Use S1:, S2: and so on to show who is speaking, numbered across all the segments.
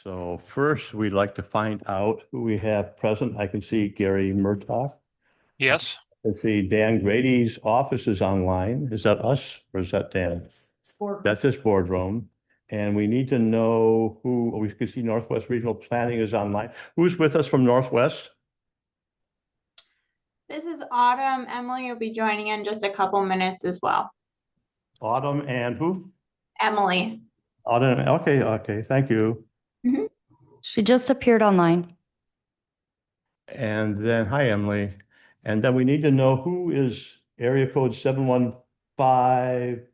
S1: So first, we'd like to find out who we have present. I can see Gary Murtaugh.
S2: Yes,
S1: Let's see, Dan Grady's office is online. Is that us or is that Dan? That's his boardroom. And we need to know who, we can see Northwest Regional Planning is online. Who's with us from Northwest?
S3: This is Autumn. Emily will be joining in just a couple minutes as well.
S1: Autumn and who?
S3: Emily.
S1: Autumn, okay, thank you.
S4: She just appeared online.
S1: And then, hi, Emily. And then we need to know who is area code 715.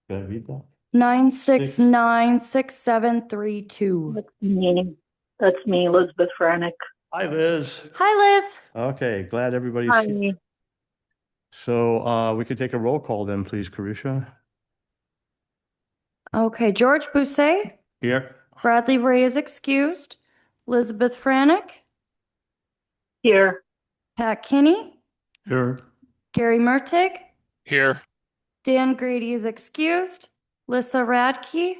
S1: Did I read that?
S4: 9696732.
S5: That's me, Elizabeth Franick.
S1: Hi, Liz.
S4: Hi, Liz.
S1: Okay, glad everybody's
S5: Hi.
S1: here. So we could take a roll call then, please, Carisha.
S4: Okay, George Bousset.
S1: Here.
S4: Bradley Ray is excused. Elizabeth Franick.
S5: Here.
S4: Pat Kinney.
S1: Here.
S4: Gary Mertig.
S2: here.
S4: Dan Grady is excused. Lissa Radke.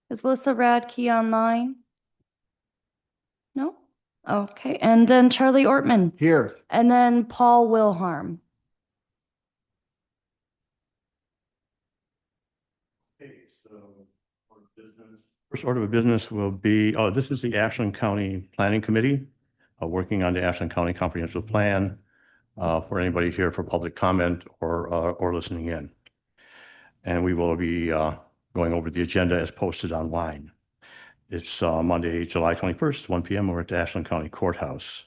S4: Is Lissa Radke online? No? Okay, and then Charlie Ortman.
S6: Here.
S4: And then Paul Wilharm.
S1: Okay, so first order of business will be, this is the Ashland County Planning Committee, working on the Ashland County Comprehensive Plan, for anybody here for public comment or listening in. And we will be going over the agenda as posted online. It's Monday, July 21st, 1 p.m. We're at the Ashland County Courthouse.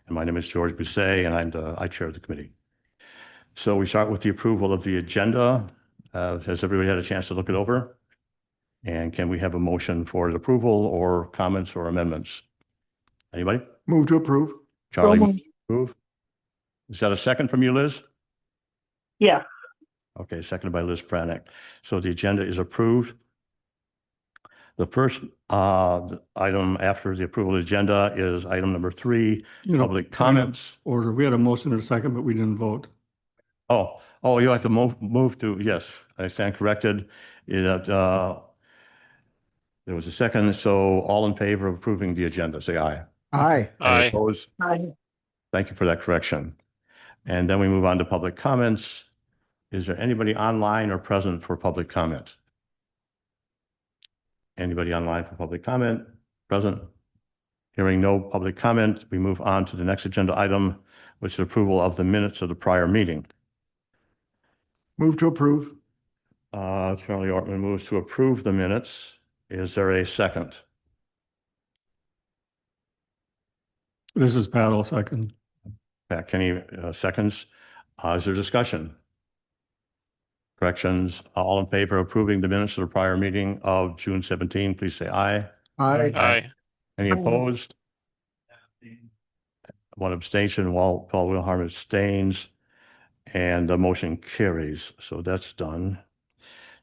S1: And my name is George Bousset, and I chair the committee. So we start with the approval of the agenda. Has everybody had a chance to look it over? And can we have a motion for the approval or comments or amendments? Anybody?
S6: Move to approve.
S1: Charlie,
S5: So
S1: moves to approve. Is that a second from you, Liz?
S5: Yeah.
S1: Okay, seconded by Liz Franick. So the agenda is approved. The first item after the approval of the agenda is item number 3, public comments.
S7: Order. We had a motion and a second, but we didn't vote.
S1: Oh, you have to move to, yes, I stand corrected. There was a second, so all in favor of approving the agenda, say aye.
S6: Aye.
S1: Any
S2: Aye.
S1: opposed?
S5: Hi.
S1: Thank you for that correction. And then we move on to public comments. Is there anybody online or present for public comment? Anybody online for public comment? Present? Hearing no public comment, we move on to the next agenda item, which is approval of the minutes of the prior meeting.
S6: Move to approve.
S1: Charlie Ortman moves to approve the minutes. Is there a second?
S7: This is Pat, I'll second.
S1: Pat Kenny seconds. Is there discussion? Corrections? All in favor of approving the minutes of the prior meeting of June 17, please say aye.
S6: Aye.
S2: Aye.
S1: Any opposed? One abstention, while Paul Wilharm abstains, and the motion carries. So that's done.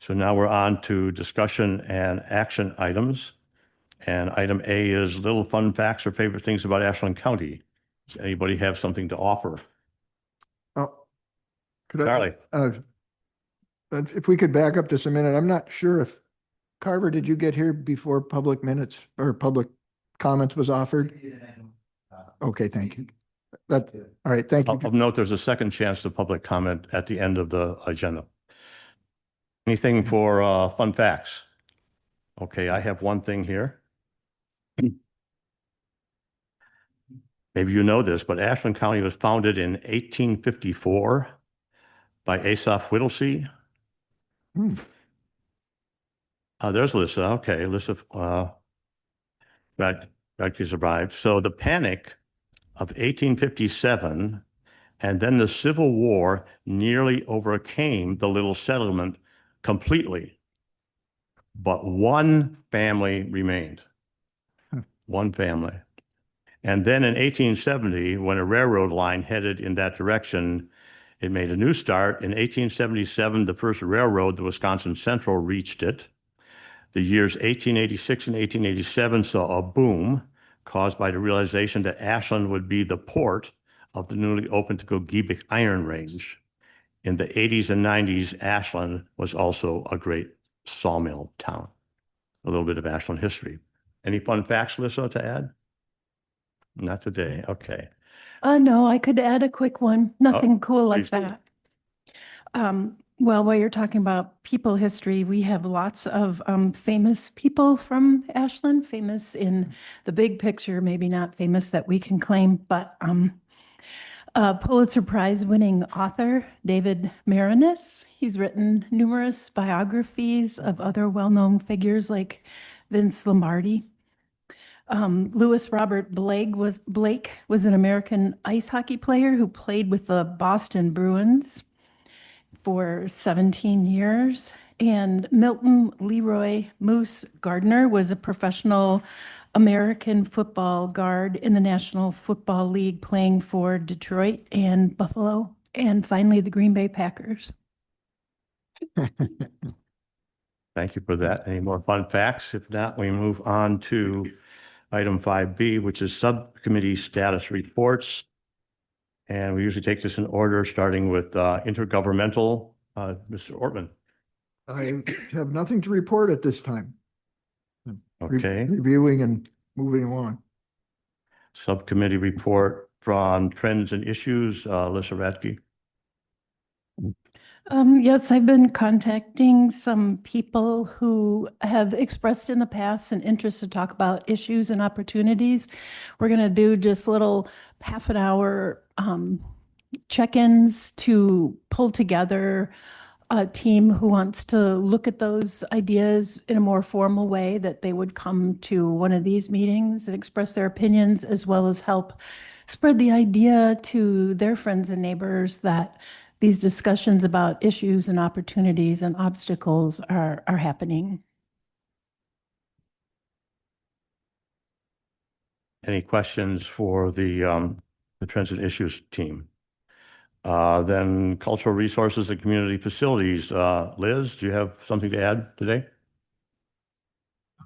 S1: So now we're on to discussion and action items. And item A is little fun facts or favorite things about Ashland County. Does anybody have something to offer?
S6: Oh, could I,
S1: Charlie?
S6: if we could back up just a minute, I'm not sure if Carver, did you get here before public minutes or public comments was offered? Okay, thank you. All right, thank you.
S1: Of note, there's a second chance to public comment at the end of the agenda. Anything for fun facts? Okay, I have one thing here. Maybe you know this, but Ashland County was founded in 1854 by Asaph Whittlesey. There's Lissa. Okay, Lissa, Radke survived. So the Panic of 1857 and then the Civil War nearly overcame the little settlement completely. But one family remained. One family. And then in 1870, when a railroad line headed in that direction, it made a new start. In 1877, the first railroad, the Wisconsin Central, reached it. The years 1886 and 1887 saw a boom caused by the realization that Ashland would be the port of the newly opened Gogebic Iron Range. In the 80s and 90s, Ashland was also a great sawmill town. a little bit of Ashland history. Any fun facts, Lissa, to add? Not today. Okay.
S2: No, I could add a quick one. Nothing cool like
S1: please do.
S2: that. Well, while you're talking about people history, we have lots of famous people from Ashland, famous in the big picture, maybe not famous that we can claim, but Pulitzer Prize winning author David Maraniss. He's written numerous biographies of other well-known figures like Vince Lombardi. Lewis Robert Blake was an American ice hockey player who played with the Boston Bruins for 17 years. And Milton Leroy Moose Gardner was a professional American football guard in the National Football League, playing for Detroit and Buffalo, and finally the Green Bay Packers.
S1: Thank you for that. Any more fun facts? If not, we move on to item 5B, which is subcommittee status reports. And we usually take this in order, starting with intergovernmental. Mr. Ortman.
S6: I have nothing to report at this time.
S1: Okay.
S6: Reviewing and moving along.
S1: Subcommittee report on trends and issues. Lissa Radke.
S2: Yes, I've been contacting some people who have expressed in the past an interest to talk about issues and opportunities. We're going to do just little half an hour check-ins to pull together a team who wants to look at those ideas in a more formal way, that they would come to one of these meetings and express their opinions, as well as help spread the idea to their friends and neighbors that these discussions about issues and opportunities and obstacles are happening.
S1: Any questions for the trends and issues team? Then cultural resources and community facilities. Liz, do you have something to add today?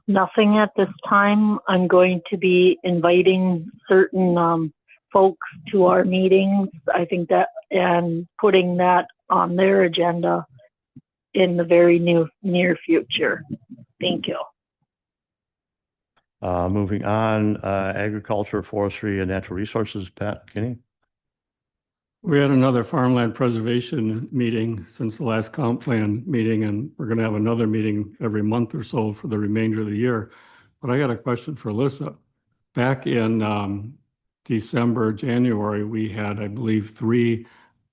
S5: Nothing at this time. I'm going to be inviting certain folks to our meetings. I think that, and putting that on their agenda in the very near future. Thank you.
S1: Moving on, agriculture, forestry, and natural resources. Pat Kinney.
S7: We had another farmland preservation meeting since the last comp plan meeting, and we're going to have another meeting every month or so for the remainder of the year. But I got a question for Alyssa. Back in December, January, we had, I believe, 3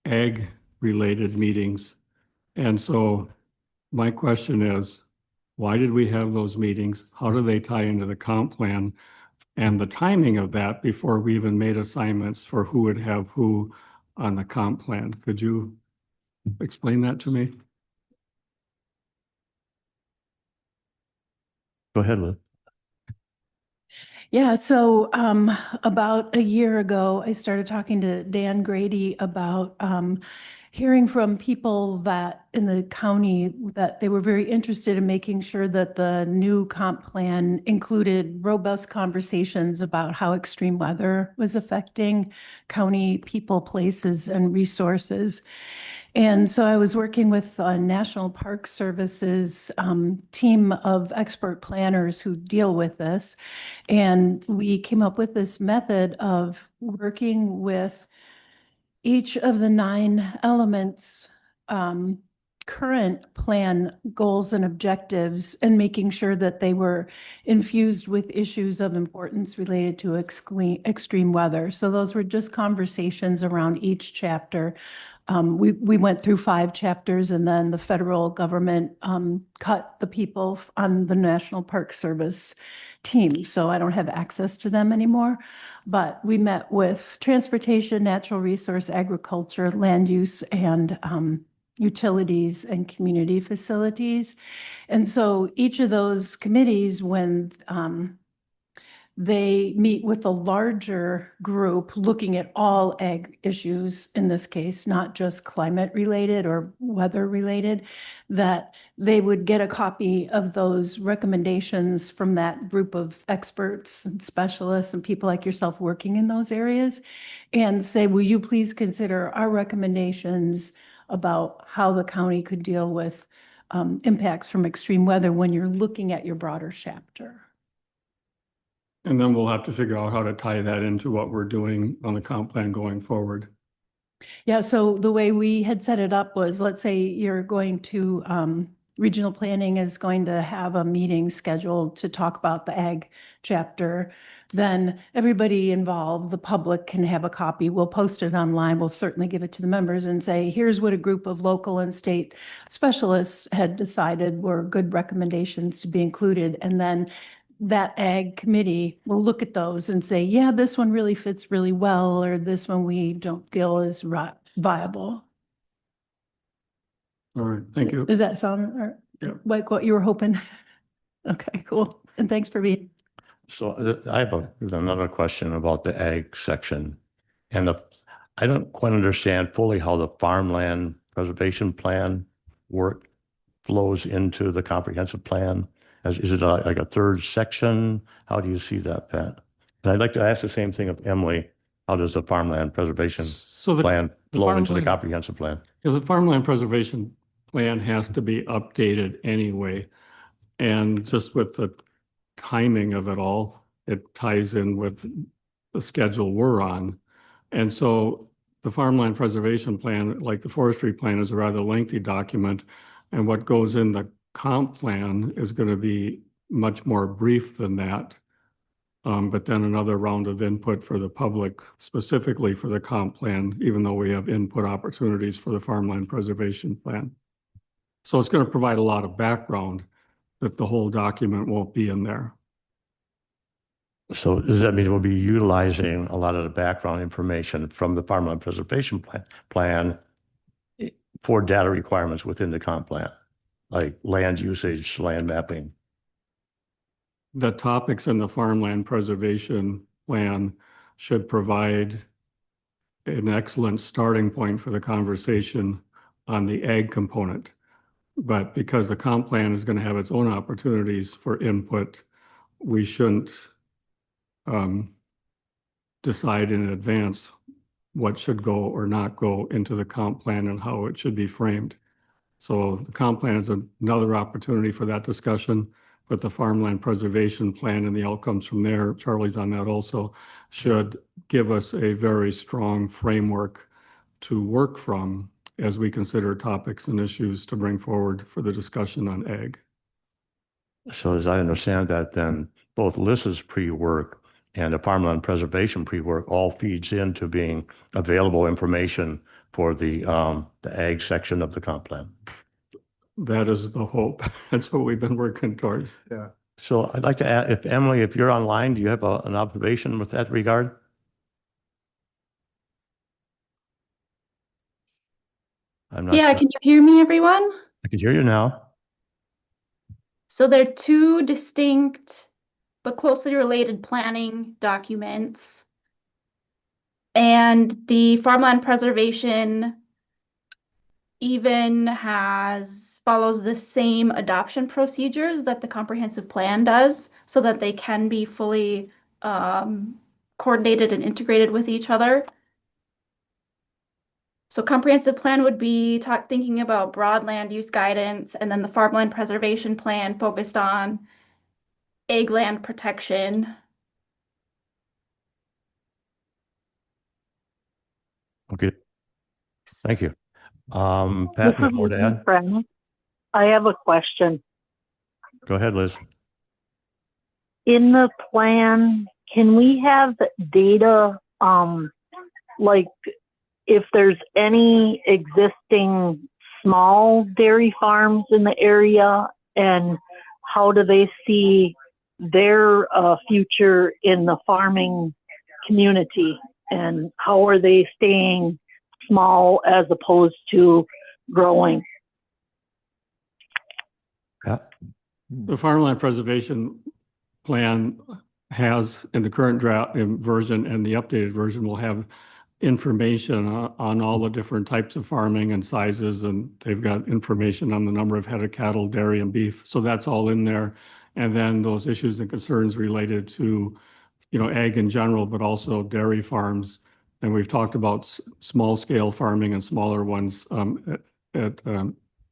S7: ag-related meetings. And so my question is, why did we have those meetings? How do they tie into the comp plan? And the timing of that before we even made assignments for who would have who on the comp plan. Could you explain that to me?
S1: Go ahead, Liz.
S2: Yeah, so about a year ago, I started talking to Dan Grady about hearing from people that in the county that they were very interested in making sure that the new comp plan included robust conversations about how extreme weather was affecting county people, places, and resources. And so I was working with a National Park Service's team of expert planners who deal with this. And we came up with this method of working with each of the 9 elements, current plan goals and objectives, and making sure that they were infused with issues of importance related to extreme weather. So those were just conversations around each chapter. We went through 5 chapters, and then the federal government cut the people on the National Park Service team. So I don't have access to them anymore. But we met with transportation, natural resource, agriculture, land use, and utilities and community facilities. And so each of those committees, when they meet with a larger group looking at all ag issues, in this case, not just climate related or weather related, that they would get a copy of those recommendations from that group of experts and specialists and people like yourself working in those areas, and say, will you please consider our recommendations about how the county could deal with impacts from extreme weather when you're looking at your broader chapter.
S7: And then we'll have to figure out how to tie that into what we're doing on the comp plan going forward.
S2: Yeah, so the way we had set it up was, let's say you're going to, regional planning is going to have a meeting scheduled to talk about the ag chapter. Then everybody involved, the public can have a copy. We'll post it online. We'll certainly give it to the members and say, here's what a group of local and state specialists had decided were good recommendations to be included. And then that ag committee will look at those and say, yeah, this one really fits really well, or this one we don't feel is viable.
S7: All right, thank you.
S2: Does that sound
S7: Yeah.
S2: like what you were hoping? Okay, cool. And thanks for being.
S1: So I have another question about the ag section. And I don't quite understand fully how the farmland preservation plan work flows into the comprehensive plan. Is it like a third section? How do you see that, Pat? And I'd like to ask the same thing of Emily. How does the farmland preservation
S7: So the
S1: plan flow into the
S7: farmland-
S1: comprehensive plan?
S7: the farmland preservation plan has to be updated anyway. And just with the timing of it all, it ties in with the schedule we're on. And so the farmland preservation plan, like the forestry plan, is a rather lengthy document. And what goes in the comp plan is going to be much more brief than that. But then another round of input for the public, specifically for the comp plan, even though we have input opportunities for the farmland preservation plan. So it's going to provide a lot of background that the whole document won't be in there.
S1: So does that mean we'll be utilizing a lot of the background information from the farmland preservation plan for data requirements within the comp plan, like land usage, land mapping?
S7: The topics in the farmland preservation plan should provide an excellent starting point for the conversation on the ag component. But because the comp plan is going to have its own opportunities for input, we shouldn't decide in advance what should go or not go into the comp plan and how it should be framed. So the comp plan is another opportunity for that discussion, but the farmland preservation plan and the outcomes from there, Charlie's on that also, should give us a very strong framework to work from as we consider topics and issues to bring forward for the discussion on ag.
S1: So as I understand that, then both Lissa's pre-work and the farmland preservation pre-work all feeds into being available information for the ag section of the comp plan.
S7: That is the hope. That's what we've been working towards.
S6: Yeah.
S1: So I'd like to add, if Emily, if you're online, do you have an observation with that regard? I'm not
S3: Yeah,
S1: sure.
S3: can you hear me, everyone?
S1: I can hear you now.
S3: So they're two distinct but closely related planning documents. And the farmland preservation even follows the same adoption procedures that the comprehensive plan does, so that they can be fully coordinated and integrated with each other. So comprehensive plan would be thinking about broad land use guidance, and then the farmland preservation plan focused on ag land protection.
S1: Okay. Thank you. Pat,
S5: This
S1: you have
S5: is
S1: more to
S5: Lisa
S1: add?
S5: Friend. I have a question.
S1: Go ahead, Liz.
S5: In the plan, can we have data, like if there's any existing small dairy farms in the area, and how do they see their future in the farming community, and how are they staying small as opposed to growing?
S1: Yeah.
S7: The farmland preservation plan has, in the current draft version and the updated version, will have information on all the different types of farming and sizes, and they've got information on the number of head of cattle, dairy, and beef. So that's all in there. And then those issues and concerns related to, ag in general, but also dairy farms. And we've talked about small scale farming and smaller ones at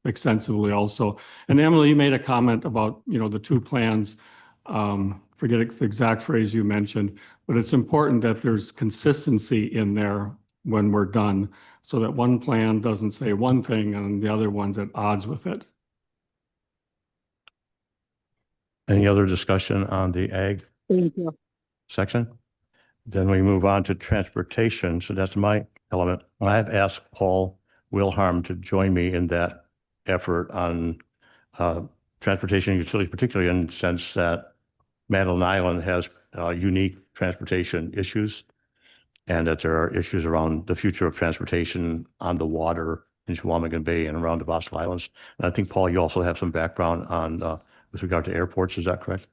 S7: extensively also. And Emily, you made a comment about, the two plans. Forget the exact phrase you mentioned, but it's important that there's consistency in there when we're done, so that one plan doesn't say one thing and the other one's at odds with it.
S1: Any other discussion on the ag
S5: Thank you.
S1: section? Then we move on to transportation. So that's my element. I have asked Paul Wilharm to join me in that effort on transportation and utilities, particularly in the sense that Madeline Island has unique transportation issues, and that there are issues around the future of transportation on the water in Chequamegon Bay and around the Boston Islands. And I think, Paul, you also have some background on with regard to airports. Is that correct?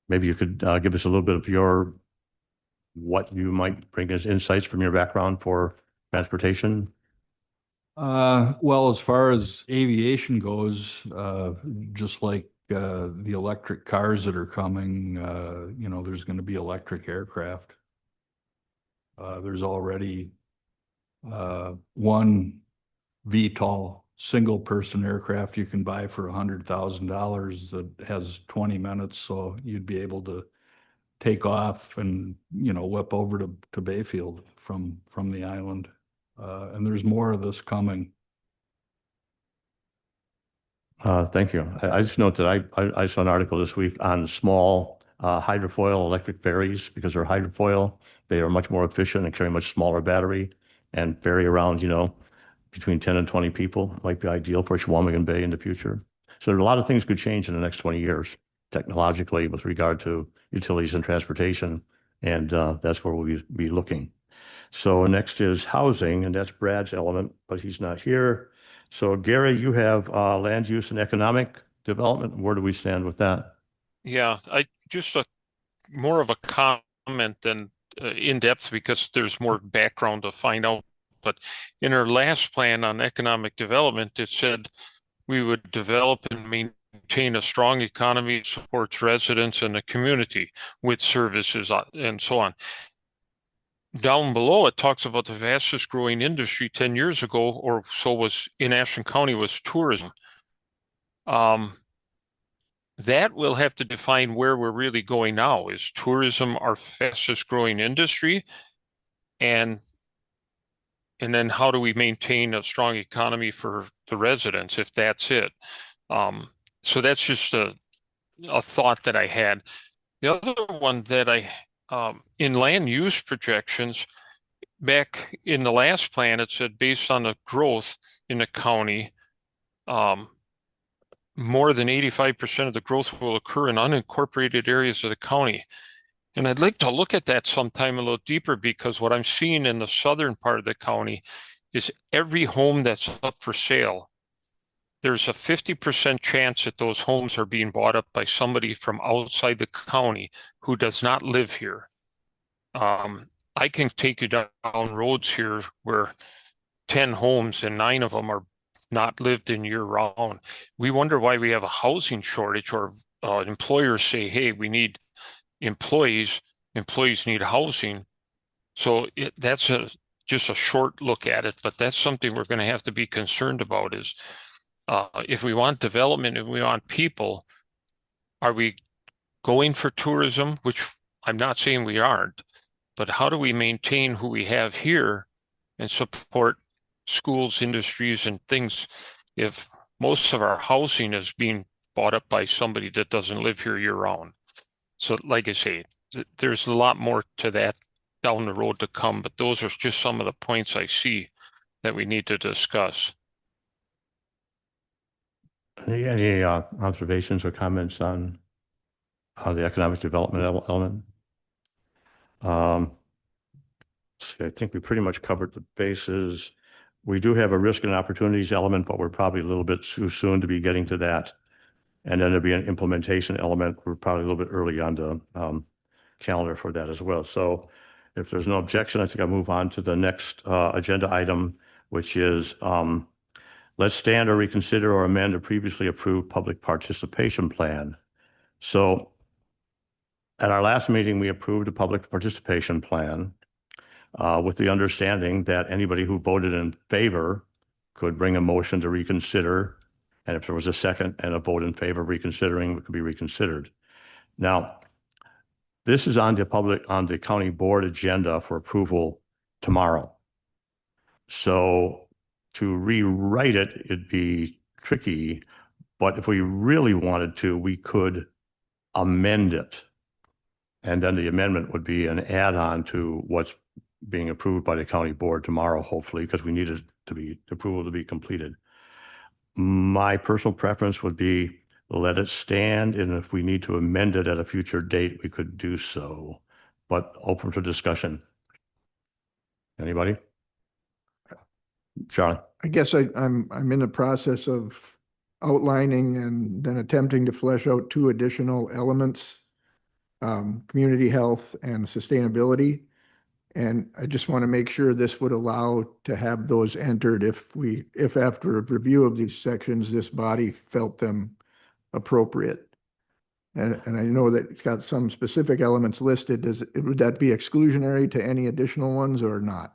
S1: Maybe you could give us a little bit of what you might bring as insights from your background for transportation.
S8: Well, as far as aviation goes, just like the electric cars that are coming, there's going to be electric aircraft. There's already one VTOL single-person aircraft you can buy for $100,000 that has 20 minutes, so you'd be able to take off and whip over to Bayfield from the island. And there's more of this coming.
S1: Thank you. I just note that I saw an article this week on small hydrofoil electric ferries, because they're hydrofoil. They are much more efficient and carry a much smaller battery and ferry around, between 10 and 20 people. Might be ideal for Chequamegon Bay in the future. So a lot of things could change in the next 20 years technologically with regard to utilities and transportation. And that's where we'll be looking. So next is housing, and that's Brad's element, but he's not here. So Gary, you have land use and economic development. Where do we stand with that?
S9: Yeah, I just more of a comment than in depth, because there's more background to find out. But in our last plan on economic development, it said we would develop and maintain a strong economy that supports residents and the community with services and so on. Down below, it talks about the fastest growing industry 10 years ago or so was in Ashland County was tourism. That will have to define where we're really going now. Is tourism our fastest growing industry? And then how do we maintain a strong economy for the residents if that's it? So that's just a thought that I had. The other one that in land use projections, back in the last plan, it said based on the growth in the county, more than 85% of the growth will occur in unincorporated areas of the county. And I'd like to look at that sometime a little deeper, because what I'm seeing in the southern part of the county is every home that's up for sale, there's a 50% chance that those homes are being bought up by somebody from outside the county who does not live here. I can take you down roads here where 10 homes and 9 of them are not lived in year round. We wonder why we have a housing shortage, or employers say, hey, we need employees need housing. So that's just a short look at it, but that's something we're going to have to be concerned about is if we want development and we want people, are we going for tourism, which I'm not saying we aren't, but how do we maintain who we have here and support schools, industries, and things if most of our housing is being bought up by somebody that doesn't live here year round? So like I say, there's a lot more to that down the road to come, but those are just some of the points I see that we need to discuss.
S1: Any observations or comments on the economic development element? I think we pretty much covered the bases. We do have a risk and opportunities element, but we're probably a little bit too soon to be getting to that. And then there'll be an implementation element. We're probably a little bit early on the calendar for that as well. So if there's no objection, I think I'll move on to the next agenda item, which is let's stand or reconsider or amend a previously approved public participation plan. So at our last meeting, we approved a public participation plan with the understanding that anybody who voted in favor could bring a motion to reconsider. And if there was a second and a vote in favor of reconsidering, it could be reconsidered. Now, this is on the county board agenda for approval tomorrow. So to rewrite it, it'd be tricky, but if we really wanted to, we could amend it. And then the amendment would be an add-on to what's being approved by the county board tomorrow, hopefully, because we need it to be, approval to be completed. My personal preference would be let it stand, and if we need to amend it at a future date, we could do so, but open for discussion. Anybody? Charlie?
S6: I guess I'm in the process of outlining and then attempting to flesh out two additional elements, community health and sustainability. And I just want to make sure this would allow to have those entered if after a review of these sections, this body felt them appropriate. And I know that it's got some specific elements listed. Would that be exclusionary to any additional ones or not?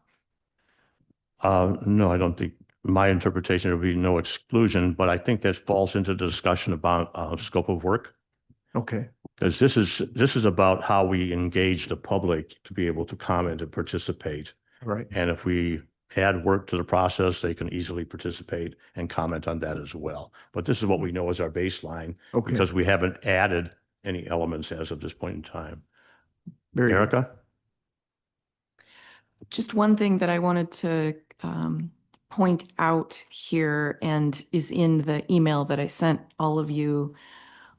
S1: No, I don't think, my interpretation would be no exclusion, but I think that falls into the discussion about scope of work.
S6: Okay.
S1: Because this is about how we engage the public to be able to comment and participate.
S6: Right.
S1: And if we add work to the process, they can easily participate and comment on that as well. But this is what we know as our baseline,
S6: Okay.
S1: because we haven't added any elements as of this point in time.
S6: Very good.
S1: Erica?
S10: Just one thing that I wanted to point out here and is in the email that I sent all of you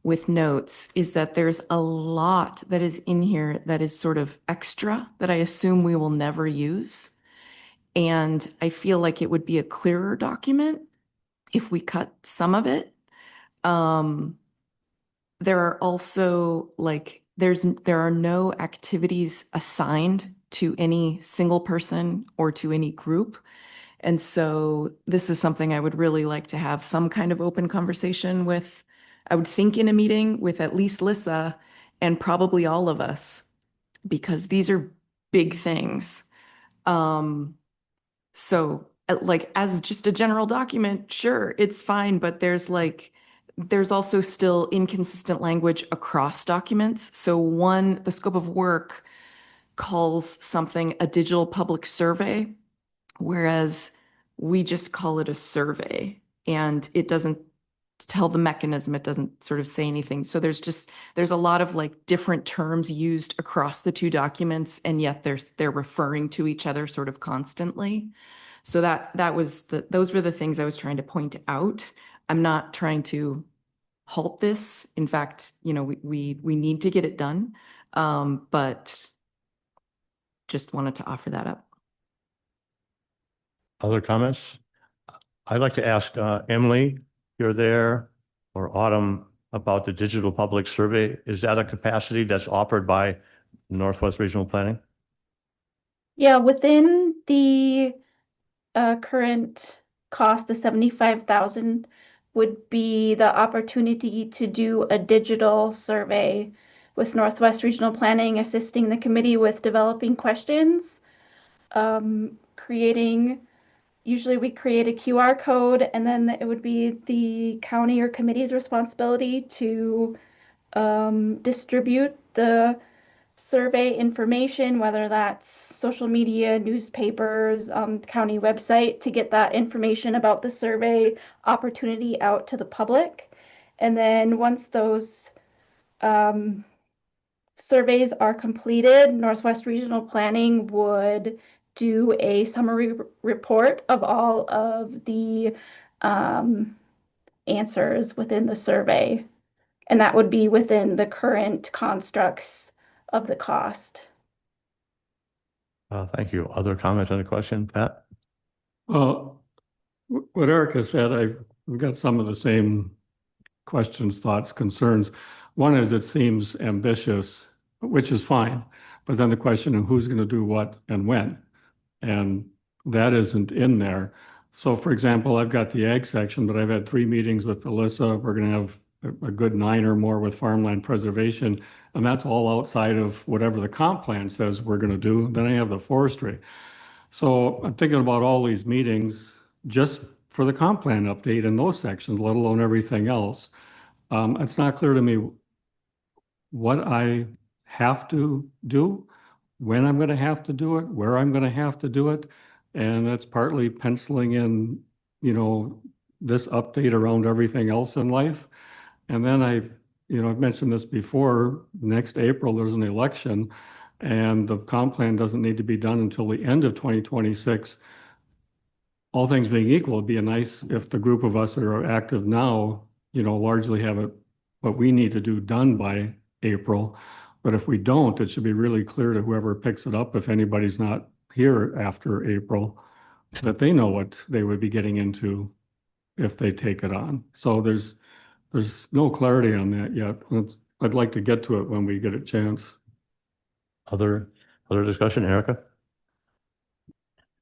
S10: with notes is that there's a lot that is in here that is sort of extra that I assume we will never use. And I feel like it would be a clearer document if we cut some of it. There are also there are no activities assigned to any single person or to any group. And so this is something I would really like to have some kind of open conversation with. I would think in a meeting with at least Lissa and probably all of us, because these are big things. So as just a general document, sure, it's fine, but there's also still inconsistent language across documents. So the scope of work calls something a digital public survey, whereas we just call it a survey, and it doesn't tell the mechanism. It doesn't sort of say anything. So there's a lot of different terms used across the two documents, and yet they're referring to each other sort of constantly. So those were the things I was trying to point out. I'm not trying to halt this. In fact, we need to get it done. But just wanted to offer that up.
S1: Other comments? I'd like to ask Emily, you're there, or Autumn, about the digital public survey. Is that a capacity that's offered by Northwest Regional Planning?
S3: Yeah, within the current cost, the 75,000 would be the opportunity to do a digital survey with Northwest Regional Planning, assisting the committee with developing questions, usually we create a QR code, and then it would be the county or committee's responsibility to distribute the survey information, whether that's social media, newspapers, county website, to get that information about the survey opportunity out to the public. And then once those surveys are completed, Northwest Regional Planning would do a summary report of all of the answers within the survey. And that would be within the current constructs of the cost.
S1: Thank you. Other comment on the question, Pat?
S7: Well, what Erica said, I've got some of the same questions, thoughts, concerns. One is it seems ambitious, which is fine, but then the question of who's going to do what and when, and that isn't in there. So for example, I've got the ag section, but I've had 3 meetings with Alyssa. We're going to have a good 9 or more with farmland preservation, and that's all outside of whatever the comp plan says we're going to do. Then I have the forestry. So I'm thinking about all these meetings just for the comp plan update in those sections, let alone everything else. It's not clear to me what I have to do, when I'm going to have to do it, where I'm going to have to do it. And that's partly penciling in, this update around everything else in life. And then I've mentioned this before, next April, there's an election and the comp plan doesn't need to be done until the end of 2026. All things being equal, it'd be nice if the group of us that are active now, largely have what we need to do done by April. But if we don't, it should be really clear to whoever picks it up, if anybody's not here after April, that they know what they would be getting into if they take it on. So there's no clarity on that yet. I'd like to get to it when we get a chance.
S1: Other discussion, Erica?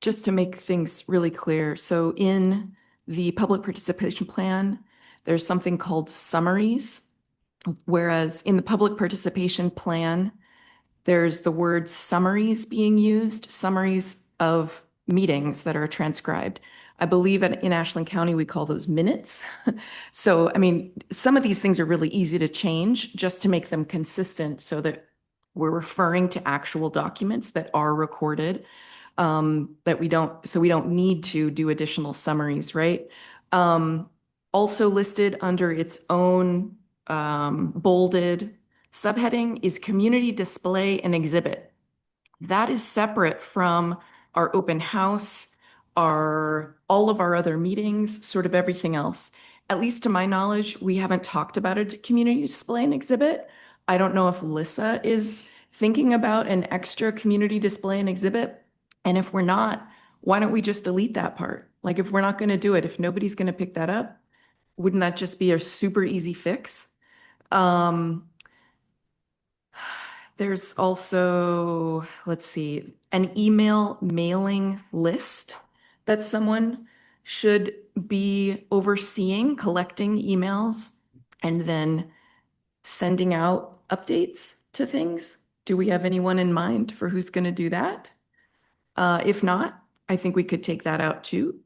S10: Just to make things really clear, so in the public participation plan, there's something called summaries, whereas in the public participation plan, there's the word summaries being used, summaries of meetings that are transcribed. I believe in Ashland County, we call those minutes. So, some of these things are really easy to change just to make them consistent so that we're referring to actual documents that are recorded, so we don't need to do additional summaries, right? Also listed under its own bolded subheading is community display and exhibit. That is separate from our open house, all of our other meetings, sort of everything else. At least to my knowledge, we haven't talked about a community display and exhibit. I don't know if Lissa is thinking about an extra community display and exhibit. And if we're not, why don't we just delete that part? Like if we're not going to do it, if nobody's going to pick that up, wouldn't that just be a super easy fix? There's also, let's see, an email mailing list that someone should be overseeing, collecting emails and then sending out updates to things. Do we have anyone in mind for who's going to do that? If not, I think we could take that out too.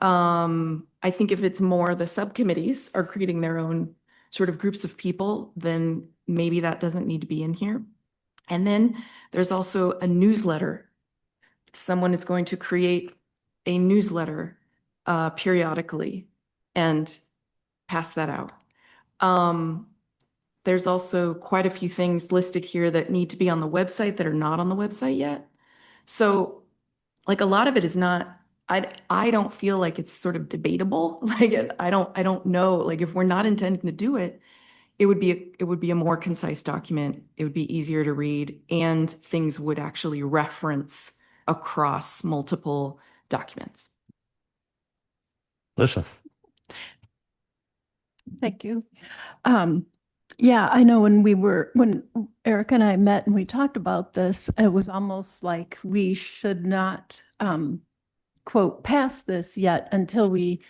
S10: I think if it's more the subcommittees are creating their own sort of groups of people, then maybe that doesn't need to be in here. And then there's also a newsletter. Someone is going to create a newsletter periodically and pass that out. There's also quite a few things listed here that need to be on the website that are not on the website yet. So like a lot of it is not, I don't feel like it's sort of debatable. Like I don't know, like if we're not intending to do it, it would be a more concise document. It would be easier to read and things would actually reference across multiple documents.
S1: Listen.
S2: Thank you. Yeah, I know when Eric and I met and we talked about this, it was almost like we should not, quote, pass this yet until we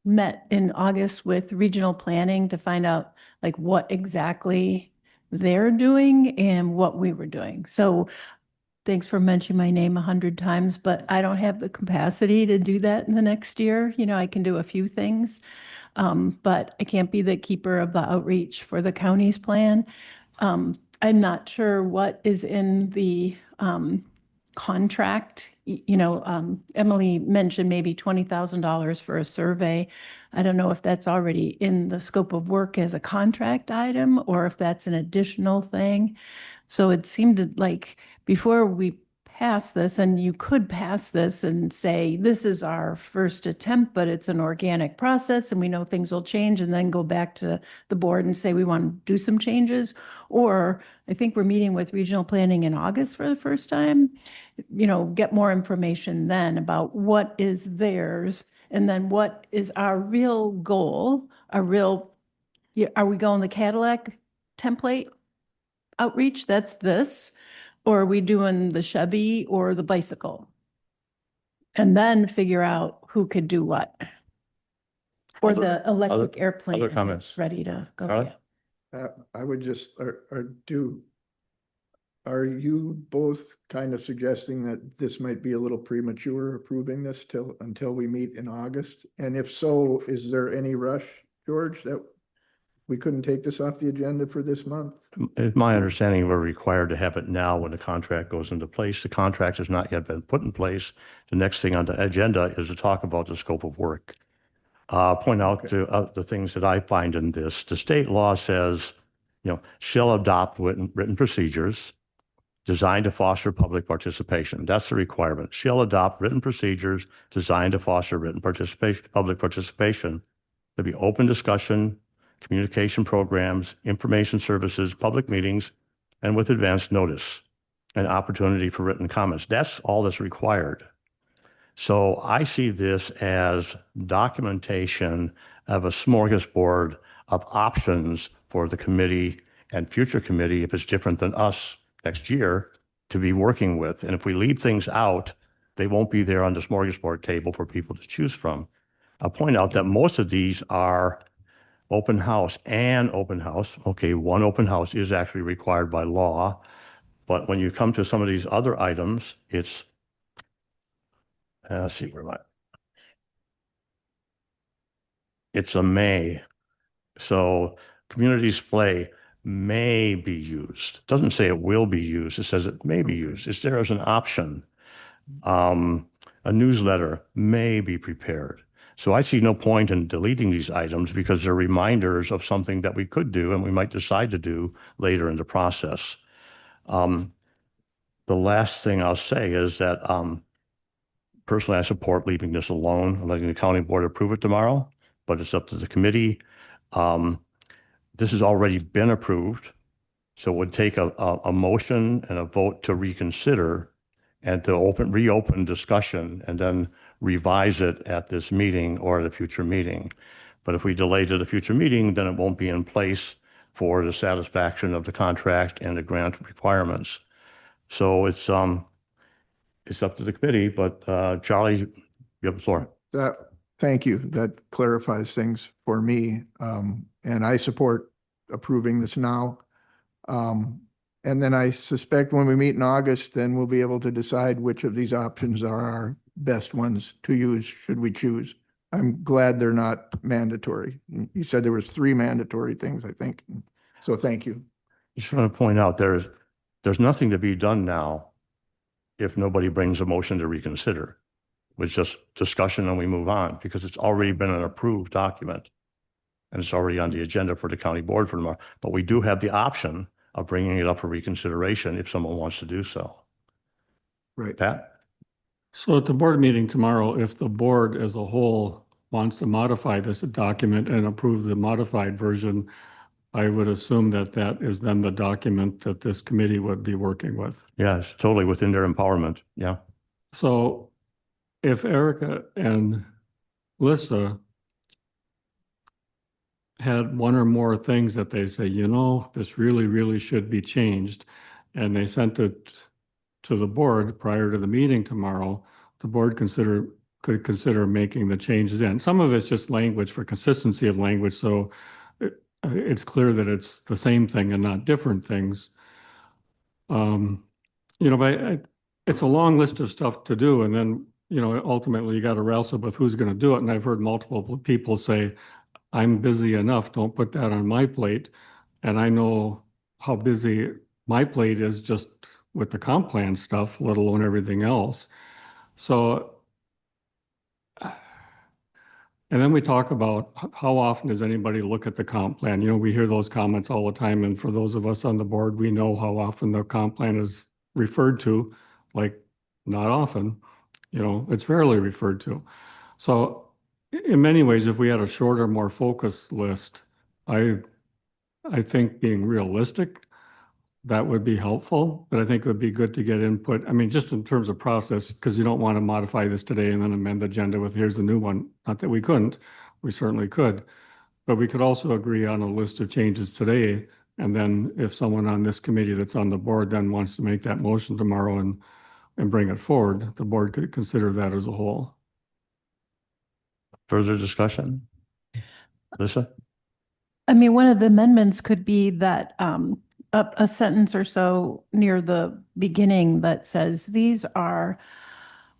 S2: met in August with regional planning to find out like what exactly they're doing and what we were doing. So thanks for mentioning my name 100 times, but I don't have the capacity to do that in the next year. I can do a few things, but I can't be the keeper of the outreach for the county's plan. I'm not sure what is in the contract. Emily mentioned maybe $20,000 for a survey. I don't know if that's already in the scope of work as a contract item or if that's an additional thing. So it seemed like before we pass this, and you could pass this and say, this is our first attempt, but it's an organic process and we know things will change, and then go back to the board and say, we want to do some changes. Or I think we're meeting with regional planning in August for the first time, get more information then about what is theirs. And then what is our real goal, are we going the Cadillac template outreach? That's this. Or are we doing the Chevy or the bicycle? And then figure out who could do what. Or the electric airplane.
S1: Other comments?
S2: Ready to go.
S1: Charlie?
S2: Yeah.
S6: I would just, or do are you both kind of suggesting that this might be a little premature approving this until we meet in August? And if so, is there any rush, George, that we couldn't take this off the agenda for this month?
S1: It's my understanding we're required to have it now when the contract goes into place. The contract has not yet been put in place. The next thing on the agenda is to talk about the scope of work. Point out the things that I find in this. The state law says, shall adopt written procedures designed to foster public participation. That's the requirement. Shall adopt written procedures designed to foster public participation. There'll be open discussion, communication programs, information services, public meetings, and with advance notice and opportunity for written comments. That's all that's required. So I see this as documentation of a smorgasbord of options for the committee and future committee, if it's different than us next year, to be working with. And if we leave things out, they won't be there on the smorgasbord table for people to choose from. I'll point out that most of these are open house and open house. Okay, one open house is actually required by law. But when you come to some of these other items, it's let's see, where am I? It's a may. So community display may be used. It doesn't say it will be used. It says it may be used. It's there as an option. A newsletter may be prepared. So I see no point in deleting these items because they're reminders of something that we could do and we might decide to do later in the process. The last thing I'll say is that personally, I support leaving this alone and letting the county board approve it tomorrow, but it's up to the committee. This has already been approved, so it would take a motion and a vote to reconsider and to reopen discussion and then revise it at this meeting or at a future meeting. But if we delay to the future meeting, then it won't be in place for the satisfaction of the contract and the grant requirements. So it's up to the committee, but Charlie, you have the floor.
S6: Thank you. That clarifies things for me. And I support approving this now. And then I suspect when we meet in August, then we'll be able to decide which of these options are our best ones to use should we choose. I'm glad they're not mandatory. You said there was 3 mandatory things, I think. So thank you.
S1: Just want to point out there's nothing to be done now if nobody brings a motion to reconsider. It's just discussion and we move on because it's already been an approved document and it's already on the agenda for the county board for tomorrow. But we do have the option of bringing it up for reconsideration if someone wants to do so.
S6: Right.
S1: Pat?
S7: So at the board meeting tomorrow, if the board as a whole wants to modify this document and approve the modified version, I would assume that that is then the document that this committee would be working with.
S1: Yeah, it's totally within their empowerment. Yeah.
S7: So if Erica and Lissa had one or more things that they say, this really, really should be changed, and they sent it to the board prior to the meeting tomorrow, the board could consider making the changes in. Some of it's just language for consistency of language, so it's clear that it's the same thing and not different things. But it's a long list of stuff to do, and then ultimately you got to wrestle with who's going to do it. And I've heard multiple people say, I'm busy enough, don't put that on my plate. And I know how busy my plate is just with the comp plan stuff, let alone everything else. So, and then we talk about how often does anybody look at the comp plan? We hear those comments all the time. And for those of us on the board, we know how often the comp plan is referred to, like not often, it's rarely referred to. So in many ways, if we had a shorter, more focused list, I think being realistic, that would be helpful, but I think it would be good to get input. I mean, just in terms of process, because you don't want to modify this today and then amend the agenda with here's the new one. Not that we couldn't, we certainly could, but we could also agree on a list of changes today. And then if someone on this committee that's on the board then wants to make that motion tomorrow and bring it forward, the board could consider that as a whole.
S1: Further discussion? Lissa?
S2: I mean, one of the amendments could be that a sentence or so near the beginning that says, these are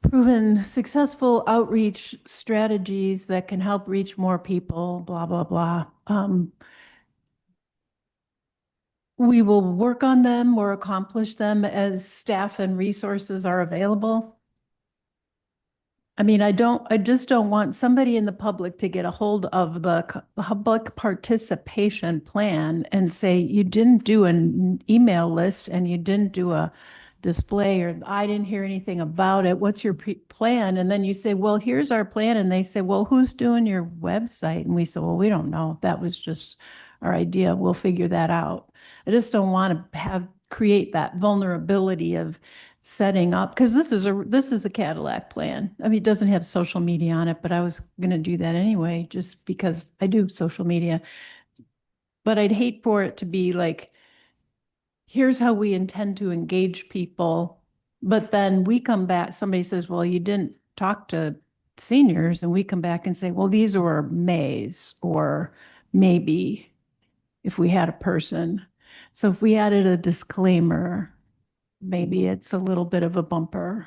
S2: proven successful outreach strategies that can help reach more people, blah, blah, blah. We will work on them or accomplish them as staff and resources are available. I mean, I just don't want somebody in the public to get a hold of the public participation plan and say, you didn't do an email list and you didn't do a display, or I didn't hear anything about it. What's your plan? And then you say, well, here's our plan. And they say, well, who's doing your website? And we say, well, we don't know. That was just our idea. We'll figure that out. I just don't want to create that vulnerability of setting up, because this is a Cadillac plan. I mean, it doesn't have social media on it, but I was going to do that anyway, just because I do social media. But I'd hate for it to be like, here's how we intend to engage people. But then we come back, somebody says, well, you didn't talk to seniors. And we come back and say, well, these were mays, or maybe if we had a person. So if we added a disclaimer, maybe it's a little bit of a bumper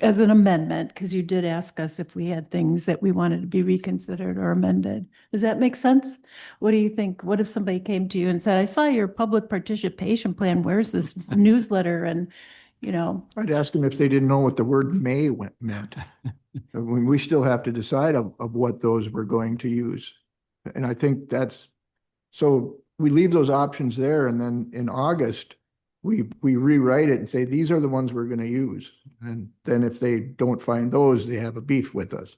S2: as an amendment, because you did ask us if we had things that we wanted to be reconsidered or amended. Does that make sense? What do you think? What if somebody came to you and said, I saw your public participation plan. Where's this newsletter? And, you know,
S6: I'd ask them if they didn't know what the word may meant. When we still have to decide of what those we're going to use. And I think so we leave those options there, and then in August, we rewrite it and say, these are the ones we're going to use. And then if they don't find those, they have a beef with us.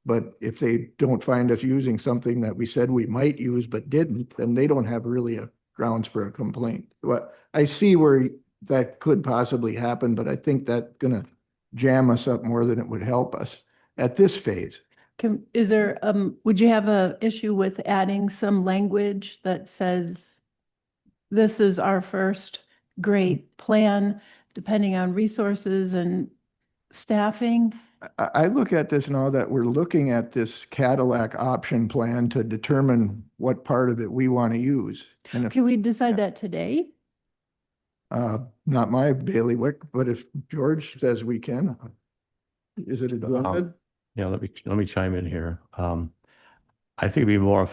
S6: But if they don't find us using something that we said we might use but didn't, then they don't have really a grounds for a complaint. Well, I see where that could possibly happen, but I think that's going to jam us up more than it would help us at this phase.
S2: Would you have an issue with adding some language that says, this is our first great plan, depending on resources and staffing?
S6: I look at this now that we're looking at this Cadillac option plan to determine what part of it we want to use. And if,
S2: Can we decide that today?
S6: not my bailiwick, but if George says we can, is it a good?
S1: Yeah, let me chime in here. I think it'd be more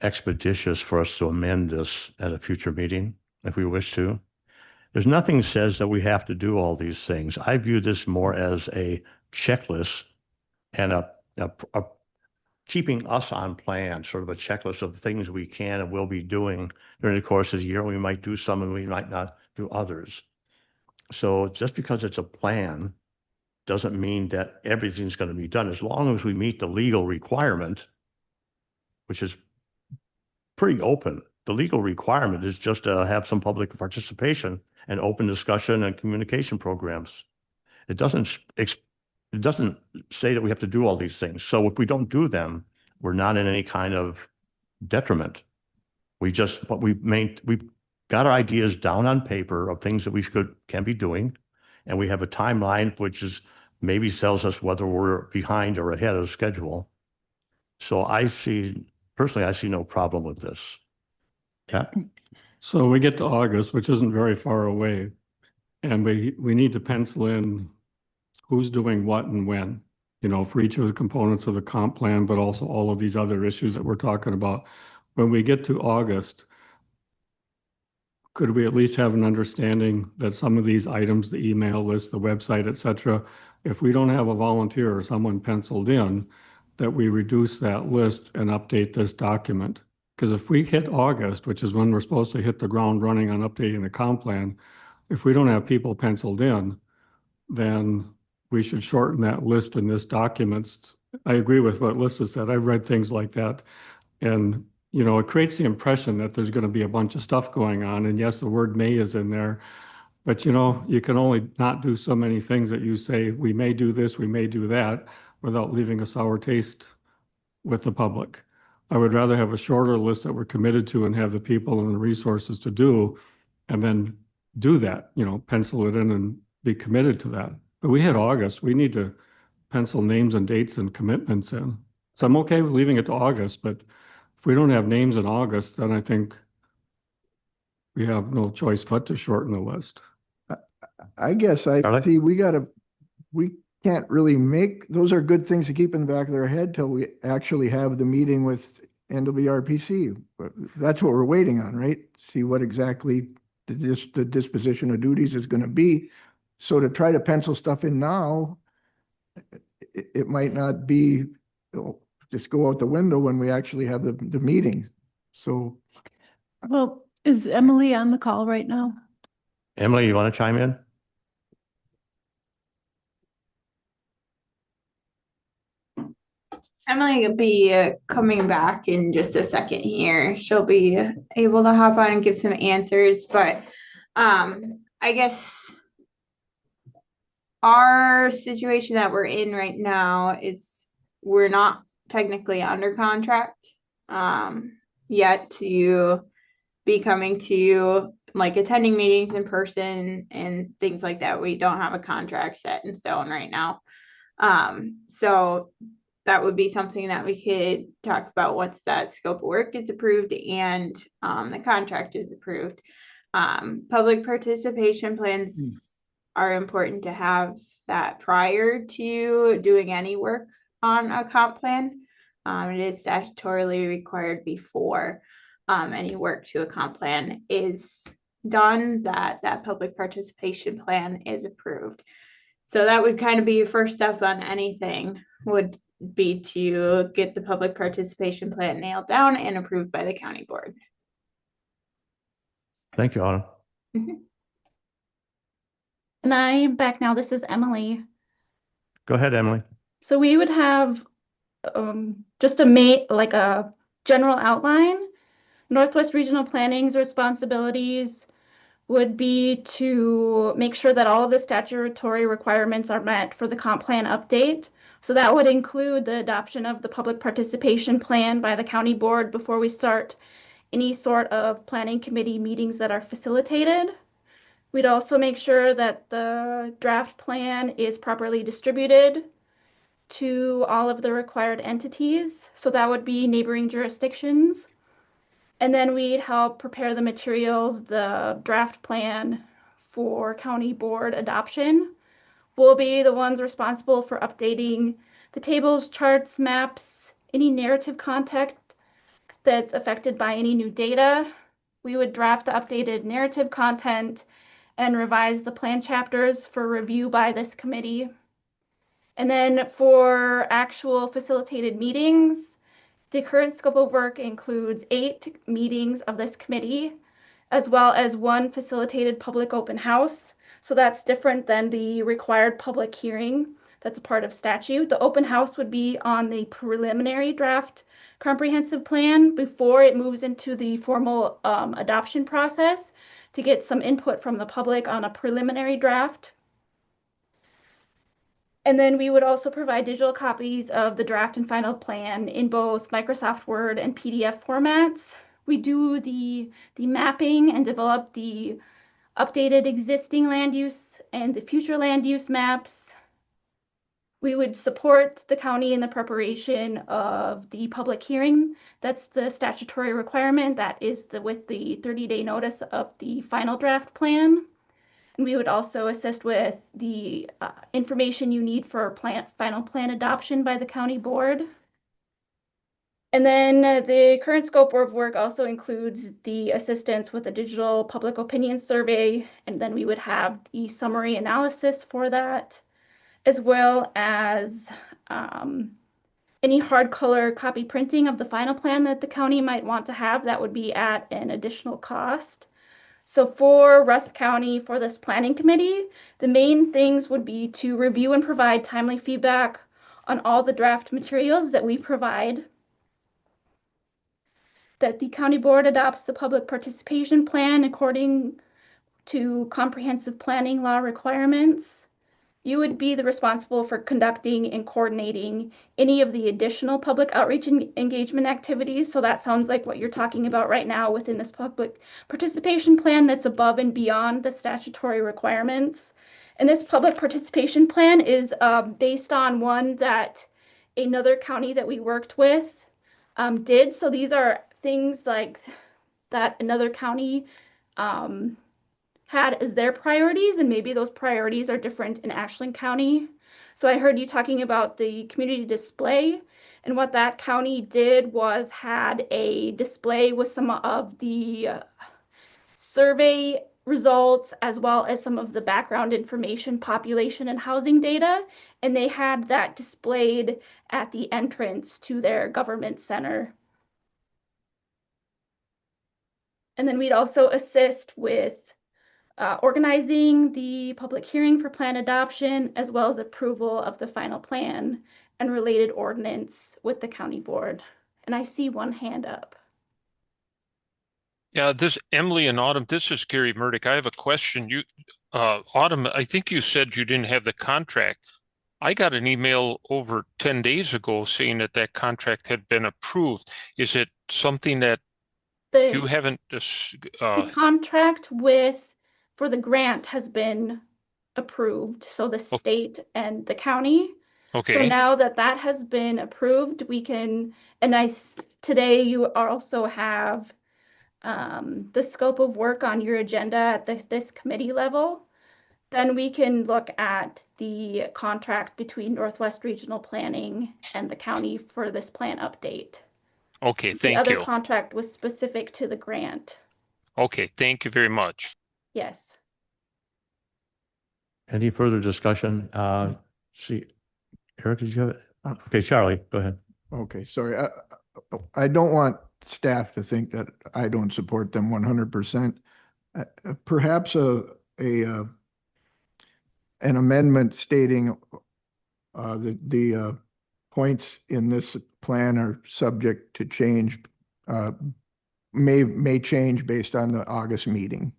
S1: expeditious for us to amend this at a future meeting if we wish to. There's nothing says that we have to do all these things. I view this more as a checklist and a keeping us on plan, sort of a checklist of things we can and will be doing during the course of the year. We might do some and we might not do others. So just because it's a plan doesn't mean that everything's going to be done, as long as we meet the legal requirement, which is pretty open. The legal requirement is just to have some public participation and open discussion and communication programs. It doesn't say that we have to do all these things. So if we don't do them, we're not in any kind of detriment. We've got our ideas down on paper of things that we can be doing, and we have a timeline which maybe tells us whether we're behind or ahead of schedule. So personally, I see no problem with this. Yeah.
S7: So we get to August, which isn't very far away, and we need to pencil in who's doing what and when, for each of the components of the comp plan, but also all of these other issues that we're talking about. When we get to August, could we at least have an understanding that some of these items, the email list, the website, et cetera, if we don't have a volunteer or someone penciled in, that we reduce that list and update this document? Because if we hit August, which is when we're supposed to hit the ground running on updating the comp plan, if we don't have people penciled in, then we should shorten that list in this document. I agree with what Lisa said. I've read things like that. And, it creates the impression that there's going to be a bunch of stuff going on. And yes, the word may is in there, but you can only not do so many things that you say, we may do this, we may do that, without leaving a sour taste with the public. I would rather have a shorter list that we're committed to and have the people and the resources to do, and then do that, pencil it in and be committed to that. But we hit August, we need to pencil names and dates and commitments in. So I'm okay with leaving it to August, but if we don't have names in August, then I think we have no choice but to shorten the list.
S6: I guess I
S1: Charlie?
S6: see, we can't really make, those are good things to keep in the back of their head till we actually have the meeting with NWRPC. That's what we're waiting on, right? See what exactly the disposition of duties is going to be. So to try to pencil stuff in now, it might not be, it'll just go out the window when we actually have the meeting. So
S2: Well, is Emily on the call right now?
S1: Emily, you want to chime in?
S11: Emily will be coming back in just a second here. She'll be able to hop on and give some answers, but I guess our situation that we're in right now is we're not technically under contract yet to be coming to you, like attending meetings in person and things like that. We don't have a contract set in stone right now. So that would be something that we could talk about once that scope of work is approved and the contract is approved. Public participation plans are important to have that prior to doing any work on a comp plan. It is statutorily required before any work to a comp plan is done, that public participation plan is approved. So that would kind of be your first step on anything, would be to get the public participation plan nailed down and approved by the county board.
S1: Thank you, Autumn.
S3: And I'm back now. This is Emily.
S1: Go ahead, Emily.
S3: So we would have just like a general outline. Northwest Regional Planning's responsibilities would be to make sure that all of the statutory requirements are met for the comp plan update. So that would include the adoption of the public participation plan by the county board before we start any sort of planning committee meetings that are facilitated. We'd also make sure that the draft plan is properly distributed to all of the required entities. So that would be neighboring jurisdictions. And then we'd help prepare the materials, the draft plan for county board adoption. We'll be the ones responsible for updating the tables, charts, maps, any narrative content that's affected by any new data. We would draft the updated narrative content and revise the plan chapters for review by this committee. And then for actual facilitated meetings, the current scope of work includes 8 meetings of this committee, as well as 1 facilitated public open house. So that's different than the required public hearing. That's a part of statute. The open house would be on the preliminary draft comprehensive plan before it moves into the formal adoption process to get some input from the public on a preliminary draft. And then we would also provide digital copies of the draft and final plan in both Microsoft Word and PDF formats. We do the mapping and develop the updated existing land use and the future land use maps. We would support the county in the preparation of the public hearing. That's the statutory requirement. That is with the 30-day notice of the final draft plan. And we would also assist with the information you need for final plan adoption by the county board. And then the current scope of work also includes the assistance with a digital public opinion survey. And then we would have the summary analysis for that, as well as any hard color copy printing of the final plan that the county might want to have. That would be at an additional cost. So for Rusk County, for this planning committee, the main things would be to review and provide timely feedback on all the draft materials that we provide, that the county board adopts the public participation plan according to comprehensive planning law requirements. You would be the responsible for conducting and coordinating any of the additional public outreach and engagement activities. So that sounds like what you're talking about right now within this public participation plan that's above and beyond the statutory requirements. And this public participation plan is based on one that another county that we worked with did. So these are things like that another county had as their priorities, and maybe those priorities are different in Ashland County. So I heard you talking about the community display, and what that county did was had a display with some of the survey results as well as some of the background information, population and housing data, and they had that displayed at the entrance to their government center. And then we'd also assist with organizing the public hearing for plan adoption, as well as approval of the final plan and related ordinance with the county board. And I see one hand up.
S9: Yeah, this Emily and Autumn, this is Gary Murdock. I have a question. Autumn, I think you said you didn't have the contract. I got an email over 10 days ago saying that that contract had been approved. Is it something that you haven't?
S3: The contract for the grant has been approved. So the state and the county.
S9: Okay.
S3: So now that has been approved, we can, and today you also have the scope of work on your agenda at this committee level. Then we can look at the contract between Northwest Regional Planning and the county for this plan update.
S9: Okay,
S3: The
S9: thank
S3: other
S9: you.
S3: contract was specific to the grant.
S9: Okay, thank you very much.
S3: Yes.
S1: Any further discussion? See, Eric, did you have it? Okay, Charlie, go ahead.
S6: Okay, sorry. I don't want staff to think that I don't support them 100%. Perhaps an amendment stating the points in this plan are subject to change, may change based on the August meeting.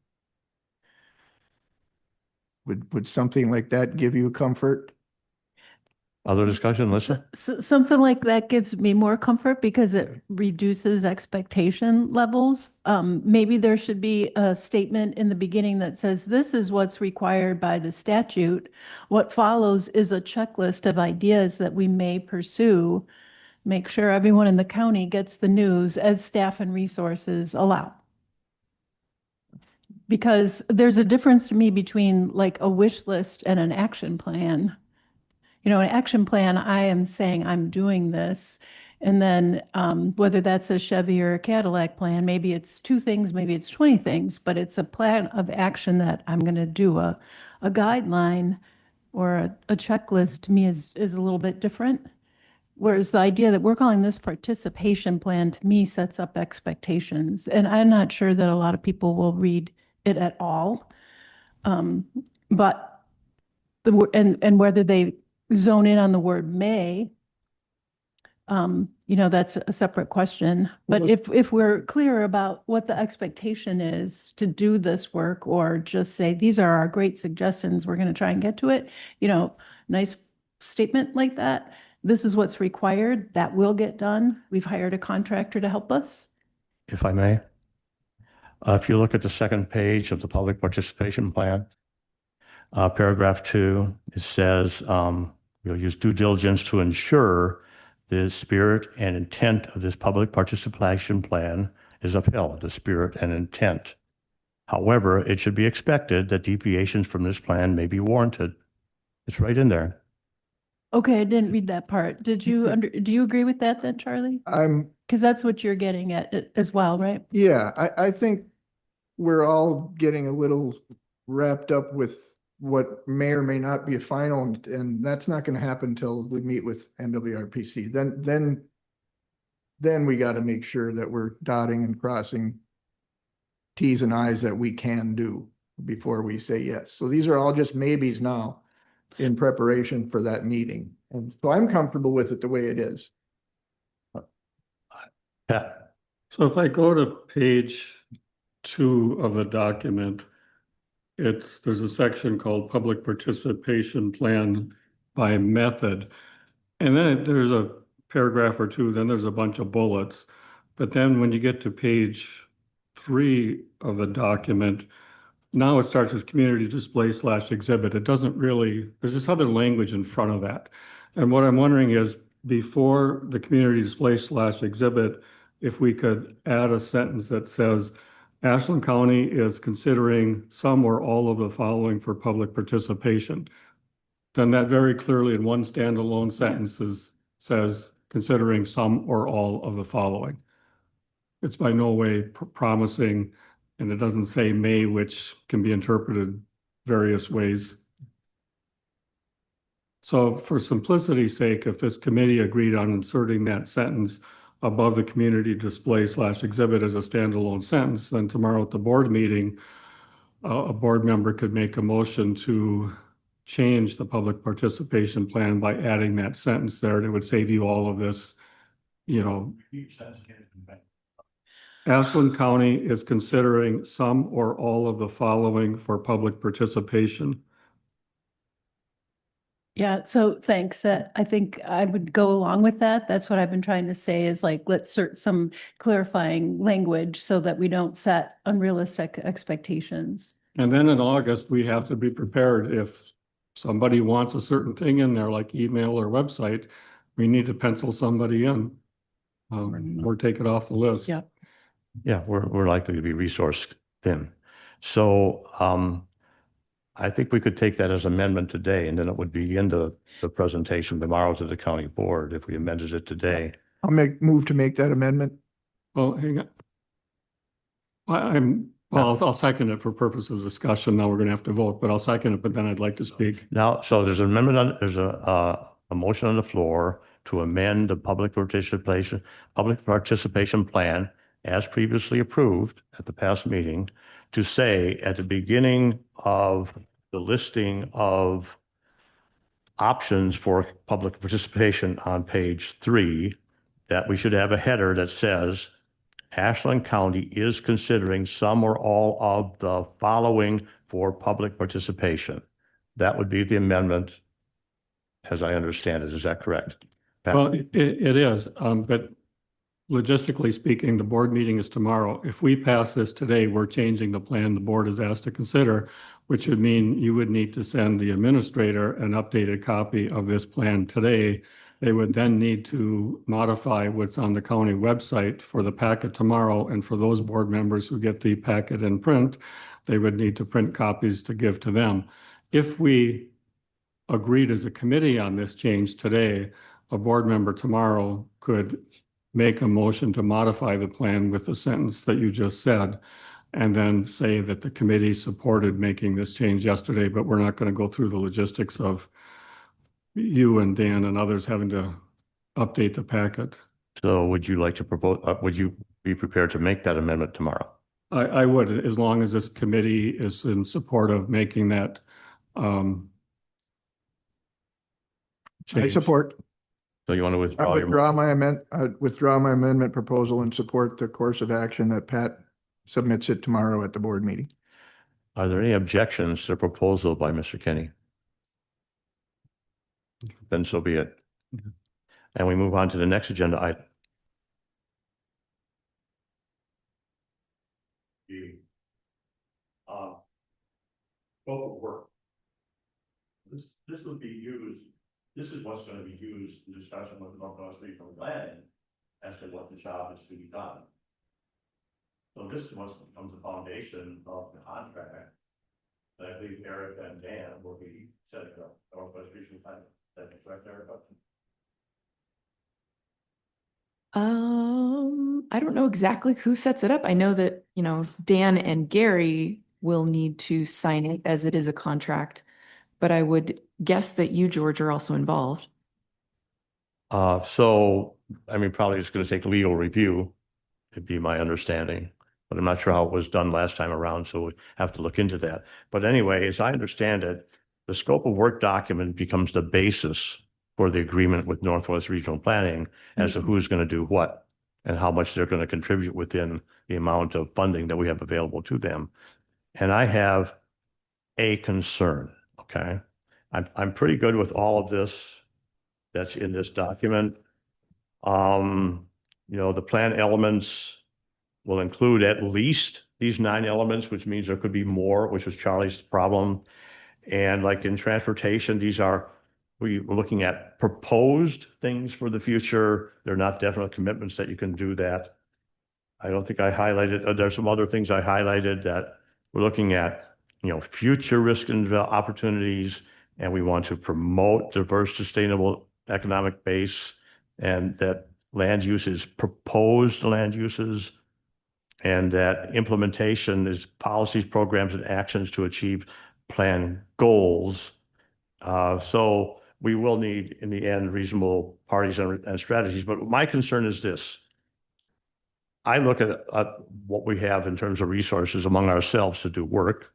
S6: Would something like that give you comfort?
S1: Other discussion, Lisa?
S2: Something like that gives me more comfort because it reduces expectation levels. Maybe there should be a statement in the beginning that says, this is what's required by the statute. What follows is a checklist of ideas that we may pursue. Make sure everyone in the county gets the news as staff and resources allow. Because there's a difference to me between like a wish list and an action plan. You know, an action plan, I am saying I'm doing this. And then whether that's a Chevy or a Cadillac plan, maybe it's 2 things, maybe it's 20 things, but it's a plan of action that I'm going to do. A guideline or a checklist to me is a little bit different. Whereas the idea that we're calling this participation plan to me sets up expectations. And I'm not sure that a lot of people will read it at all. But and whether they zone in on the word may, you know, that's a separate question. But
S6: Well,
S2: if we're clear about what the expectation is to do this work, or just say, these are our great suggestions, we're going to try and get to it, you know, nice statement like that. This is what's required. That will get done. We've hired a contractor to help us.
S1: If I may. If you look at the second page of the public participation plan, paragraph 2, it says, you'll use due diligence to ensure the spirit and intent of this public participation plan is upheld, the spirit and intent. However, it should be expected that deviations from this plan may be warranted. It's right in there.
S2: Okay, I didn't read that part. Do you agree with that then, Charlie? Because that's what you're getting at as well, right?
S6: Yeah, I think we're all getting a little wrapped up with what may or may not be a final, and that's not going to happen until we meet with NWRPC. Then we got to make sure that we're dotting and crossing T's and I's that we can do before we say yes. So these are all just maybes now in preparation for that meeting. And so I'm comfortable with it the way it is.
S1: Yeah.
S7: So if I go to page 2 of the document, there's a section called Public Participation Plan by Method. And then there's a paragraph or 2, then there's a bunch of bullets. But then when you get to page 3 of the document, now it starts with community display / exhibit. It doesn't really, there's this other language in front of that. And what I'm wondering is, before the community display / exhibit, if we could add a sentence that says, Ashland County is considering some or all of the following for public participation. Then that very clearly in one standalone sentence says considering some or all of the following. It's by no way promising, and it doesn't say may, which can be interpreted various ways. So for simplicity's sake, if this committee agreed on inserting that sentence above the community display / exhibit as a standalone sentence, then tomorrow at the board meeting, a board member could make a motion to change the public participation plan by adding that sentence there, and it would save you all of this, you know. Ashland County is considering some or all of the following for public participation.
S2: Yeah, so thanks. That I think I would go along with that. That's what I've been trying to say is like, let's insert some clarifying language so that we don't set unrealistic expectations.
S7: And then in August, we have to be prepared. If somebody wants a certain thing in there, like email or website, we need to pencil somebody in or take it off the list.
S2: Yeah.
S1: Yeah, we're likely to be resource thin. So I think we could take that as amendment today, and then it would be into the presentation tomorrow to the county board if we amended it today.
S6: I'll move to make that amendment.
S7: Well, hang on. I'll second it for purpose of discussion. Now we're going to have to vote, but I'll second it, but then I'd like to speak.
S1: Now, so there's an amendment there's a motion on the floor to amend the public participation plan as previously approved at the past meeting to say at the beginning of the listing of options for public participation on page 3, that we should have a header that says Ashland County is considering some or all of the following for public participation. That would be the amendment as I understand it. Is that correct? Pat?
S7: Well, it is, but logistically speaking, the board meeting is tomorrow. If we pass this today, we're changing the plan the board is asked to consider, which would mean you would need to send the administrator an updated copy of this plan today. They would then need to modify what's on the county website for the packet tomorrow. And for those board members who get the packet in print, they would need to print copies to give to them. If we agreed as a committee on this change today, a board member tomorrow could make a motion to modify the plan with the sentence that you just said, and then say that the committee supported making this change yesterday, but we're not going to go through the logistics of you and Dan and others having to update the packet.
S1: So would you like to propose, would you be prepared to make that amendment tomorrow?
S7: I would, as long as this committee is in support of making that
S6: I
S7: change.
S6: support.
S1: So you want to withdraw your
S6: withdraw my amendment proposal and support the course of action that Pat submits it tomorrow at the board meeting.
S1: Are there any objections to the proposal by Mr. Kenny? Then so be it. And we move on to the next agenda item. Scope of work. This would be used, this is what's going to be used in discussion with the Northwest Regional Planning as to what the job is to be done. So this is what becomes the foundation of the contract that I believe Eric and Dan will be setting up Northwest Regional Planning. Is that correct, Eric?
S10: I don't know exactly who sets it up. I know that, Dan and Gary will need to sign it as it is a contract, but I would guess that you, George, are also involved.
S1: So, probably it's going to take legal review, it'd be my understanding, but I'm not sure how it was done last time around, so we have to look into that. But anyway, as I understand it, the scope of work document becomes the basis for the agreement with Northwest Regional Planning as to who's going to do what and how much they're going to contribute within the amount of funding that we have available to them. And I have a concern, okay? I'm pretty good with all of this that's in this document. The plan elements will include at least these 9 elements, which means there could be more, which was Charlie's problem. And like in transportation, we're looking at proposed things for the future. They're not definite commitments that you can do that. I don't think I highlighted, there's some other things I highlighted that we're looking at, future risk and opportunities, and we want to promote diverse, sustainable economic base, and that land uses, proposed land uses, and that implementation is policies, programs, and actions to achieve plan goals. So we will need, in the end, reasonable parties and strategies. But my concern is this. I look at what we have in terms of resources among ourselves to do work.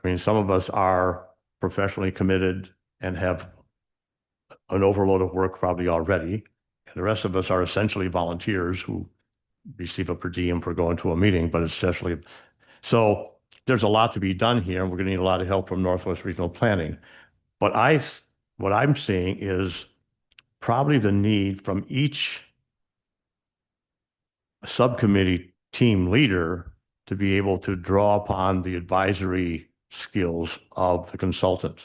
S1: I mean, some of us are professionally committed and have an overload of work probably already. And the rest of us are essentially volunteers who receive a per diem for going to a meeting, but it's definitely, so there's a lot to be done here, and we're going to need a lot of help from Northwest Regional Planning. But what I'm seeing is probably the need from each subcommittee team leader to be able to draw upon the advisory skills of the consultant.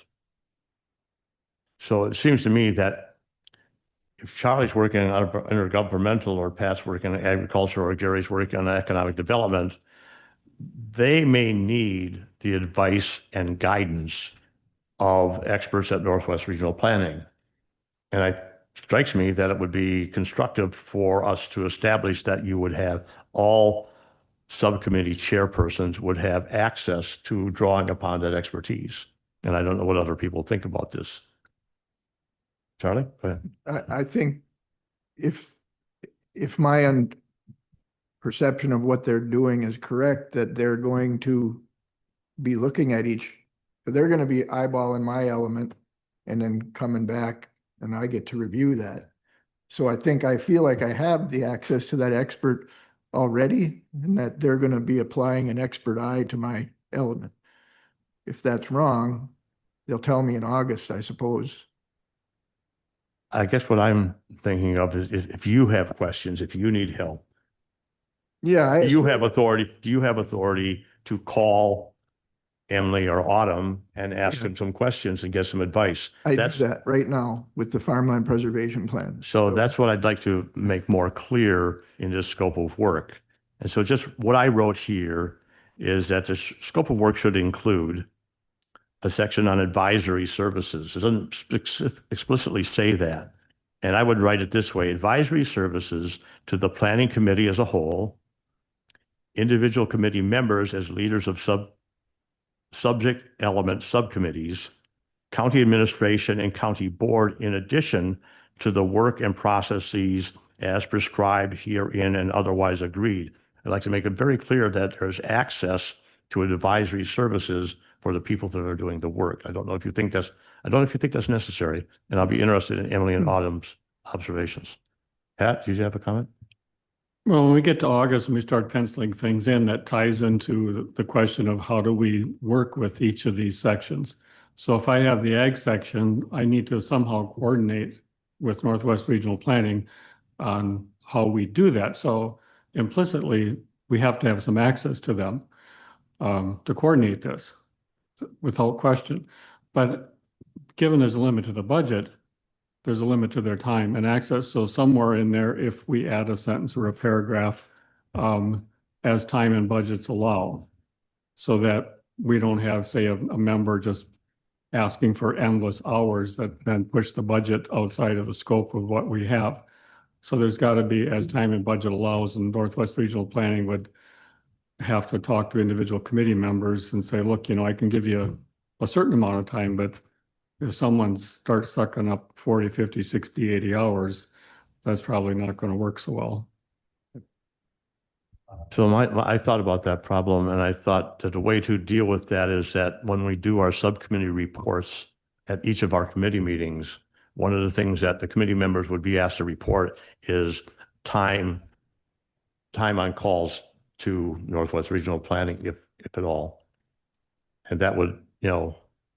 S1: So it seems to me that if Charlie's working on intergovernmental, or Pat's working on agriculture, or Gary's working on economic development, they may need the advice and guidance of experts at Northwest Regional Planning. And it strikes me that it would be constructive for us to establish that you would have all subcommittee chairpersons would have access to drawing upon that expertise. And I don't know what other people think about this. Charlie, go ahead.
S6: I think if my perception of what they're doing is correct, that they're going to be looking at they're going to be eyeballing my element and then coming back, and I get to review that. So I feel like I have the access to that expert already, and that they're going to be applying an expert eye to my element. If that's wrong, they'll tell me in August, I suppose.
S1: I guess what I'm thinking of is if you have questions, if you need help,
S6: Yeah.
S1: do you have authority to call Emily or Autumn and ask them some questions and get some advice?
S6: I do that right now with the farmland preservation plan.
S1: So that's what I'd like to make more clear in this scope of work. And so just what I wrote here is that the scope of work should include a section on advisory services. It doesn't explicitly say that. And I would write it this way: advisory services to the planning committee as a whole, individual committee members as leaders of subject element subcommittees, county administration and county board, in addition to the work and processes as prescribed herein and otherwise agreed. I'd like to make it very clear that there's access to advisory services for the people that are doing the work. I don't know if you think that's necessary, and I'll be interested in Emily and Autumn's observations. Pat, did you have a comment?
S7: Well, when we get to August and we start penciling things in, that ties into the question of how do we work with each of these sections. So if I have the ag section, I need to somehow coordinate with Northwest Regional Planning on how we do that. So implicitly, we have to have some access to them to coordinate this, without question. But given there's a limit to the budget, there's a limit to their time and access. So somewhere in there, if we add a sentence or a paragraph, as time and budgets allow, so that we don't have, say, a member just asking for endless hours that then push the budget outside of the scope of what we have. So there's got to be, as time and budget allows, and Northwest Regional Planning would have to talk to individual committee members and say, look, I can give you a certain amount of time, but if someone starts sucking up 40, 50, 60, 80 hours, that's probably not going to work so well.
S1: So I thought about that problem, and I thought that the way to deal with that is that when we do our subcommittee reports at each of our committee meetings, one of the things that the committee members would be asked to report is time on calls to Northwest Regional Planning, if at all. And that would,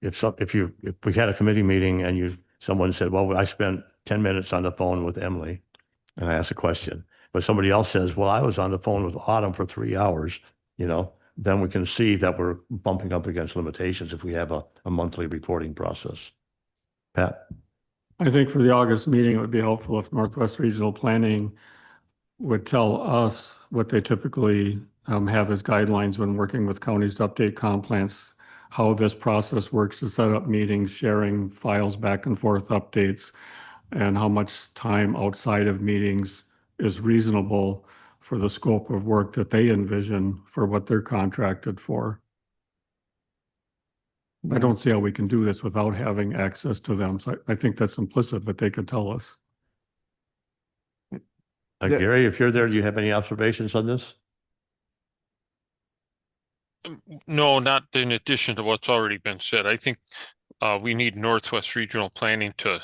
S1: if we had a committee meeting and someone said, well, I spent 10 minutes on the phone with Emily and I asked a question, but somebody else says, well, I was on the phone with Autumn for 3 hours, then we can see that we're bumping up against limitations if we have a monthly reporting process. Pat?
S7: I think for the August meeting, it would be helpful if Northwest Regional Planning would tell us what they typically have as guidelines when working with counties to update comp plans, how this process works to set up meetings, sharing files back and forth, updates, and how much time outside of meetings is reasonable for the scope of work that they envision for what they're contracted for. I don't see how we can do this without having access to them. So I think that's implicit that they could tell us.
S6: Yeah.
S1: Gary, if you're there, do you have any observations on this?
S9: No, not in addition to what's already been said. I think we need Northwest Regional Planning to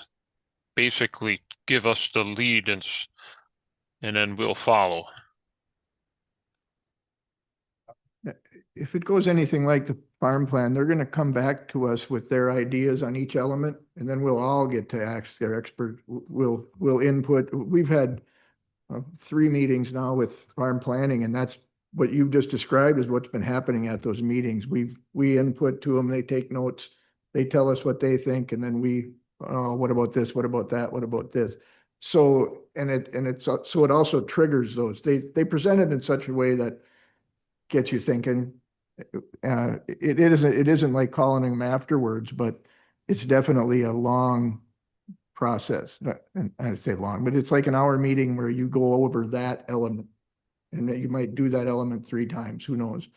S9: basically give us the lead and then we'll follow.
S6: If it goes anything like the farm plan, they're gonna come back to us with their ideas on each element, and then we'll all get to ask their expert. We'll input. We've had 3 meetings now with farm planning, and that's what you've just described is what's been happening at those meetings. We input to them, they take notes, they tell us what they think, and then what about this? What about that? What about this? So, so it also triggers those. They present it in such a way that gets you thinking. It isn't like calling them afterwards, but it's definitely a long process. I'd say long, but it's like an hour meeting where you go over that element, and that you might do that element 3 times, who knows?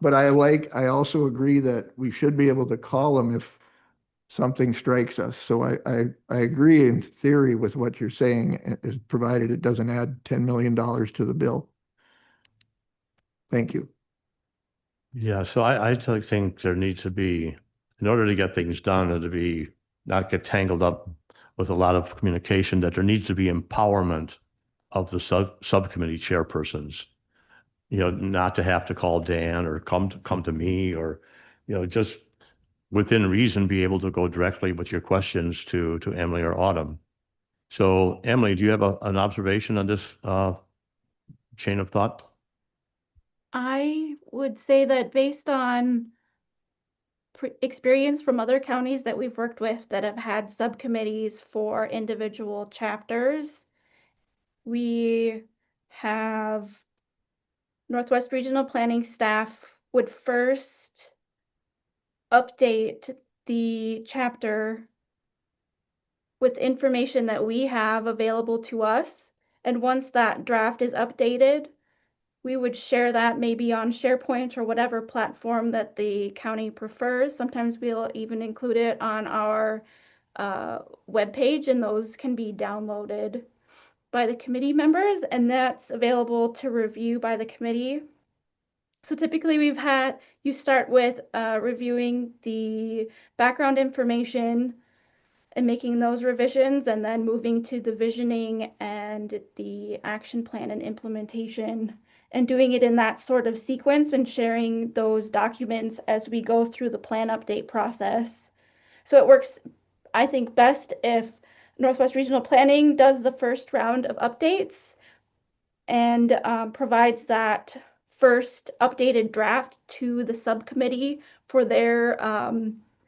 S6: But I also agree that we should be able to call them if something strikes us. So I agree in theory with what you're saying, is provided it doesn't add $10 million to the bill. Thank you.
S1: Yeah, so I think there needs to be, in order to get things done and to be, not get tangled up with a lot of communication, that there needs to be empowerment of the subcommittee chairpersons. Not to have to call Dan or come to me, or, just within reason, be able to go directly with your questions to Emily or Autumn. So Emily, do you have an observation on this chain of thought?
S3: I would say that based on experience from other counties that we've worked with that have had subcommittees for individual chapters, we have Northwest Regional Planning staff would first update the chapter with information that we have available to us. And once that draft is updated, we would share that maybe on SharePoint or whatever platform that the county prefers. Sometimes we'll even include it on our webpage, and those can be downloaded by the committee members, and that's available to review by the committee. So typically you start with reviewing the background information and making those revisions, and then moving to the visioning and the action plan and implementation, and doing it in that sort of sequence and sharing those documents as we go through the plan update process. So it works, I think, best if Northwest Regional Planning does the first round of updates and provides that first updated draft to the subcommittee for their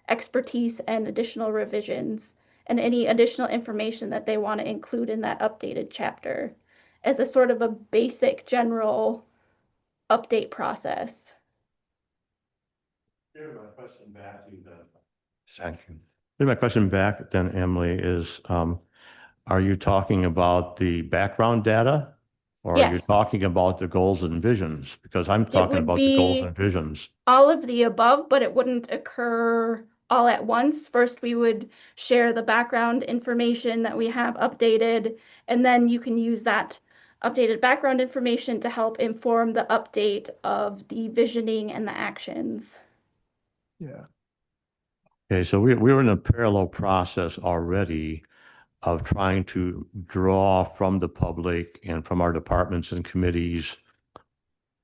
S3: expertise and additional revisions, and any additional information that they want to include in that updated chapter as a sort of a basic general update process.
S1: My question back to the. Thank you. My question back then, Emily, is are you talking about the background data? Or are you
S3: Yes.
S1: talking about the goals and visions? Because I'm talking
S3: would
S1: about the goals
S3: be
S1: and visions.
S3: all of the above, but it wouldn't occur all at once. First, we would share the background information that we have updated, and then you can use that updated background information to help inform the update of the visioning and the actions.
S6: Yeah.
S1: Okay, so we're in a parallel process already of trying to draw from the public and from our departments and committees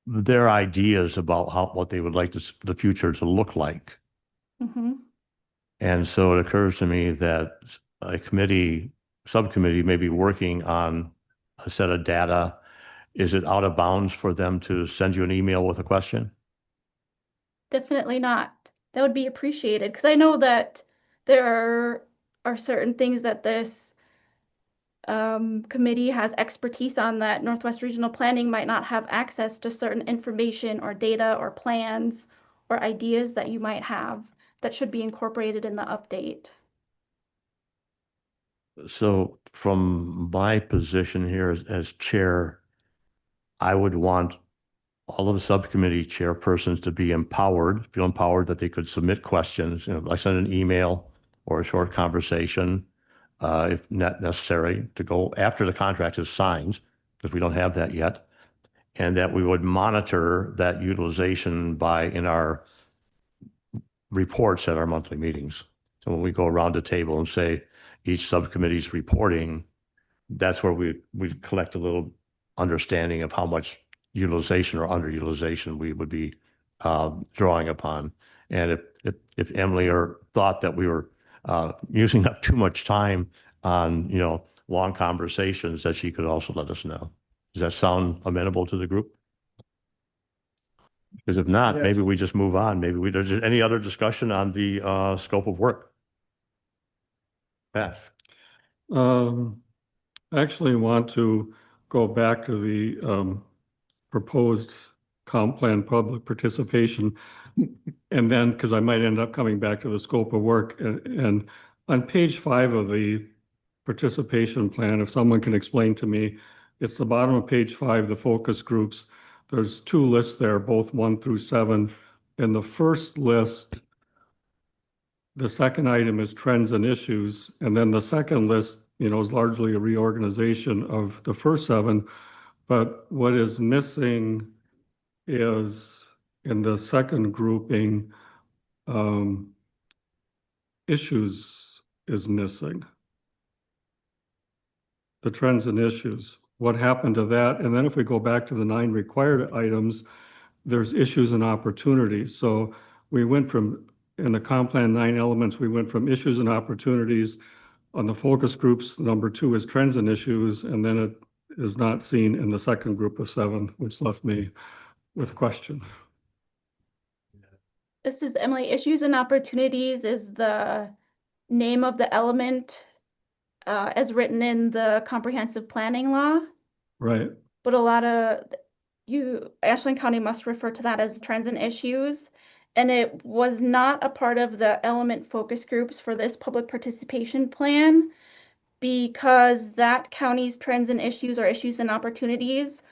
S1: their ideas about what they would like the future to look like.
S3: Mm-hmm.
S1: And so it occurs to me that a subcommittee may be working on a set of data. Is it out of bounds for them to send you an email with a question?
S3: Definitely not. That would be appreciated, because I know that there are certain things that this committee has expertise on that, Northwest Regional Planning might not have access to certain information or data or plans or ideas that you might have that should be incorporated in the update.
S1: So from my position here as chair, I would want all of the subcommittee chairpersons to be empowered, feel empowered that they could submit questions. I send an email or a short conversation, if not necessary, to go after the contract is signed, because we don't have that yet, and that we would monitor that utilization in our reports at our monthly meetings. So when we go around the table and say each subcommittee's reporting, that's where we collect a little understanding of how much utilization or underutilization we would be drawing upon. And if Emily thought that we were using up too much time on long conversations, that she could also let us know. Does that sound amenable to the group? Because if not,
S6: Yes.
S1: maybe we just move on. Maybe there's any other discussion on the scope of work. Pat?
S7: I actually want to go back to the proposed comp plan public participation. And then, because I might end up coming back to the scope of work, and on page 5 of the participation plan, if someone can explain to me, it's the bottom of page 5, the focus groups. There's 2 lists there, both 1 through 7. In the first list, the second item is trends and issues. And then the second list, is largely a reorganization of the first 7. But what is missing is in the second grouping, issues is missing. The trends and issues, what happened to that? And then if we go back to the 9 required items, there's issues and opportunities. So we went from, in the comp plan 9 elements, we went from issues and opportunities. On the focus groups, number 2 is trends and issues, and then it is not seen in the second group of 7, which left me with a question.
S3: This is Emily. Issues and opportunities is the name of the element as written in the comprehensive planning law.
S7: Right.
S3: But a lot of Ashland County must refer to that as trends and issues. And it was not a part of the element focus groups for this public participation plan because that county's trends and issues or issues and opportunities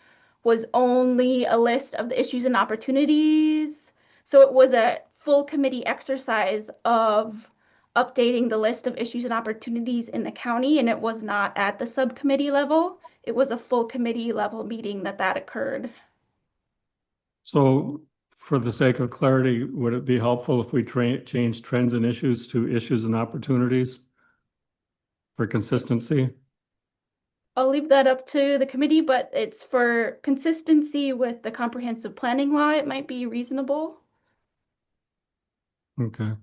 S3: was only a list of the issues and opportunities. So it was a full committee exercise of updating the list of issues and opportunities in the county, and it was not at the subcommittee level. It was a full committee level meeting that occurred.
S7: So for the sake of clarity, would it be helpful if we change trends and issues to issues and opportunities for consistency?
S3: I'll leave that up to the committee, but it's for consistency with the comprehensive planning law. It might be reasonable.
S7: Okay.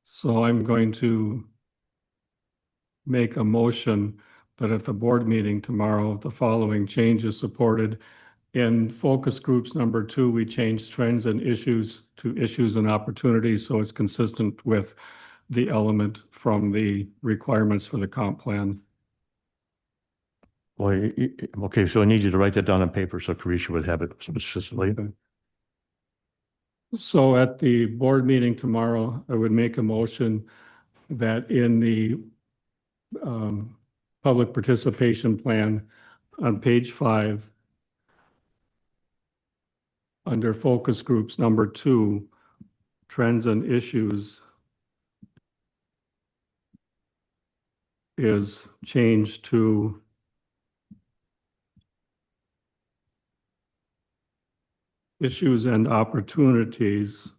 S7: So I'm going to make a motion that at the board meeting tomorrow, the following change is supported. In focus groups number 2, we changed trends and issues to issues and opportunities, so it's consistent with the element from the requirements for the comp plan.
S1: Well, okay, so I need you to write that down on paper so Carisha would have it specifically.
S7: Okay. So at the board meeting tomorrow, I would make a motion that in the public participation plan on page 5, under focus groups number 2, trends and issues is changed to issues and opportunities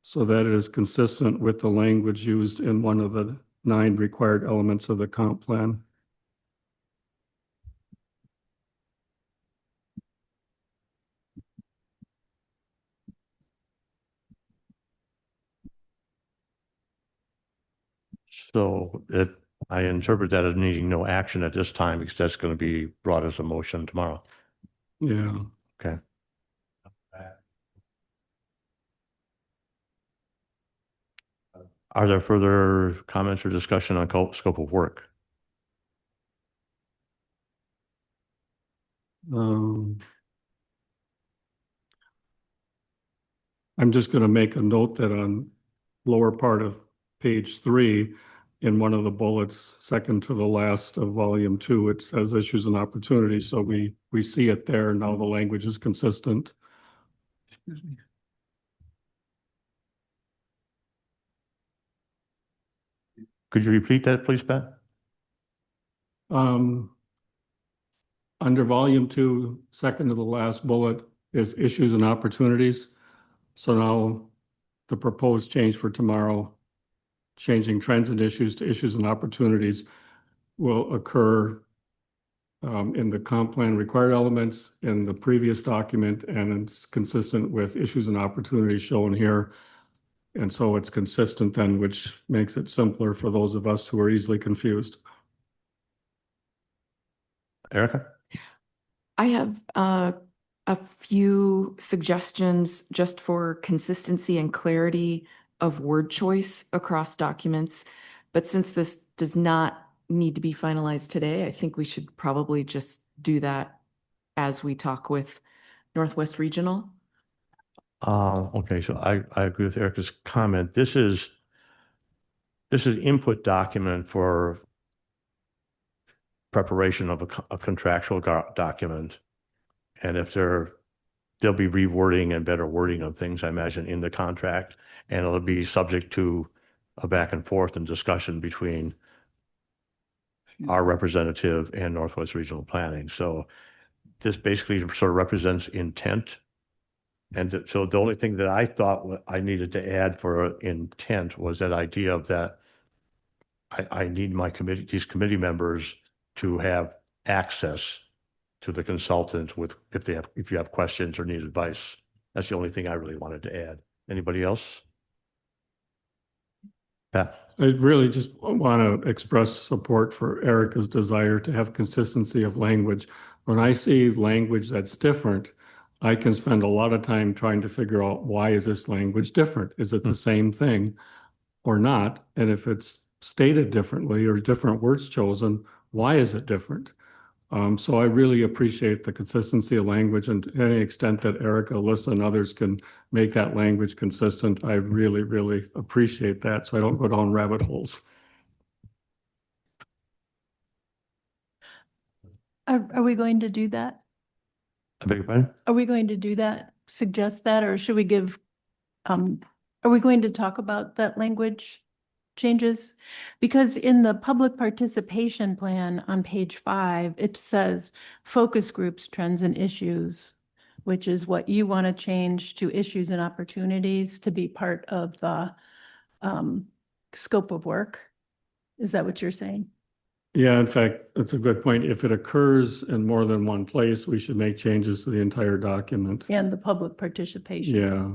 S7: so that it is consistent with the language used in one of the 9 required elements of the comp plan.
S1: So I interpret that as needing no action at this time because that's going to be brought as a motion tomorrow.
S7: Yeah.
S1: Okay. Are there further comments or discussion on scope of work?
S7: I'm just going to make a note that on lower part of page 3, in one of the bullets, second to the last of volume 2, it says issues and opportunities. So we see it there. Now the language is consistent.
S6: Excuse me.
S1: Could you repeat that, please, Pat?
S7: Under volume 2, second to the last bullet is issues and opportunities. So now the proposed change for tomorrow, changing trends and issues to issues and opportunities, will occur in the comp plan required elements in the previous document, and it's consistent with issues and opportunities shown here. And so it's consistent then, which makes it simpler for those of us who are easily confused.
S1: Erica?
S10: I have a few suggestions just for consistency and clarity of word choice across documents. But since this does not need to be finalized today, I think we should probably just do that as we talk with Northwest Regional.
S1: Okay, so I agree with Erica's comment. This is input document for preparation of a contractual document. And if there'll be rewording and better wording of things, I imagine, in the contract, and it'll be subject to a back and forth and discussion between our representative and Northwest Regional Planning. So this basically sort of represents intent. And so the only thing that I thought I needed to add for intent was that idea of that I need these committee members to have access to the consultant if you have questions or need advice. That's the only thing I really wanted to add. Anybody else? Pat?
S7: I really just want to express support for Erica's desire to have consistency of language. When I see language that's different, I can spend a lot of time trying to figure out, why is this language different? Is it the same thing or not? And if it's stated differently or different words chosen, why is it different? So I really appreciate the consistency of language, and to any extent that Erica, Alyssa, and others can make that language consistent, I really, really appreciate that, so I don't go down rabbit holes.
S2: Are we going to do that?
S1: I beg your pardon?
S2: Are we going to do that, suggest that, or should we give, are we going to talk about that language changes? Because in the public participation plan on page 5, it says focus groups, trends and issues, which is what you want to change to issues and opportunities to be part of the scope of work. Is that what you're saying?
S7: Yeah, in fact, that's a good point. If it occurs in more than one place, we should make changes to the entire document.
S2: And the public participation.
S7: Yeah.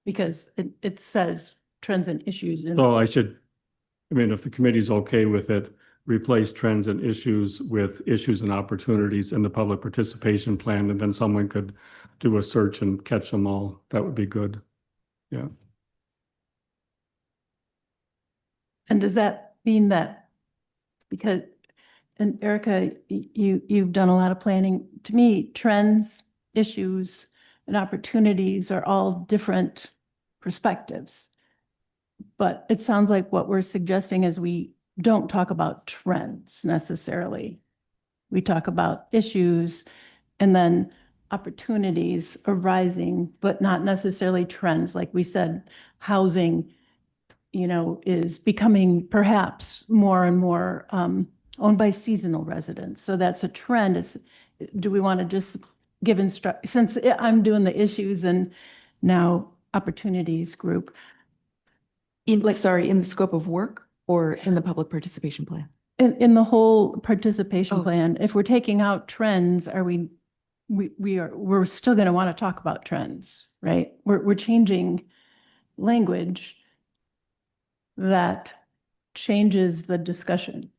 S2: Because it says trends and issues.
S7: So if the committee's okay with it, replace trends and issues with issues and opportunities in the public participation plan, and then someone could do a search and catch them all. That would be good. Yeah.
S2: And does that mean that, because, and Erica, you've done a lot of planning. To me, trends, issues, and opportunities are all different perspectives. But it sounds like what we're suggesting is we don't talk about trends necessarily. We talk about issues and then opportunities arising, but not necessarily trends. Like we said, housing, is becoming perhaps more and more owned by seasonal residents. So that's a trend. Do we want to just give since I'm doing the issues and now opportunities group?
S10: In the scope of work or in the public participation plan?
S2: In the whole participation
S10: Oh.
S2: plan, if we're taking out trends, we're still going to want to talk about trends, right? We're changing language that changes the discussion.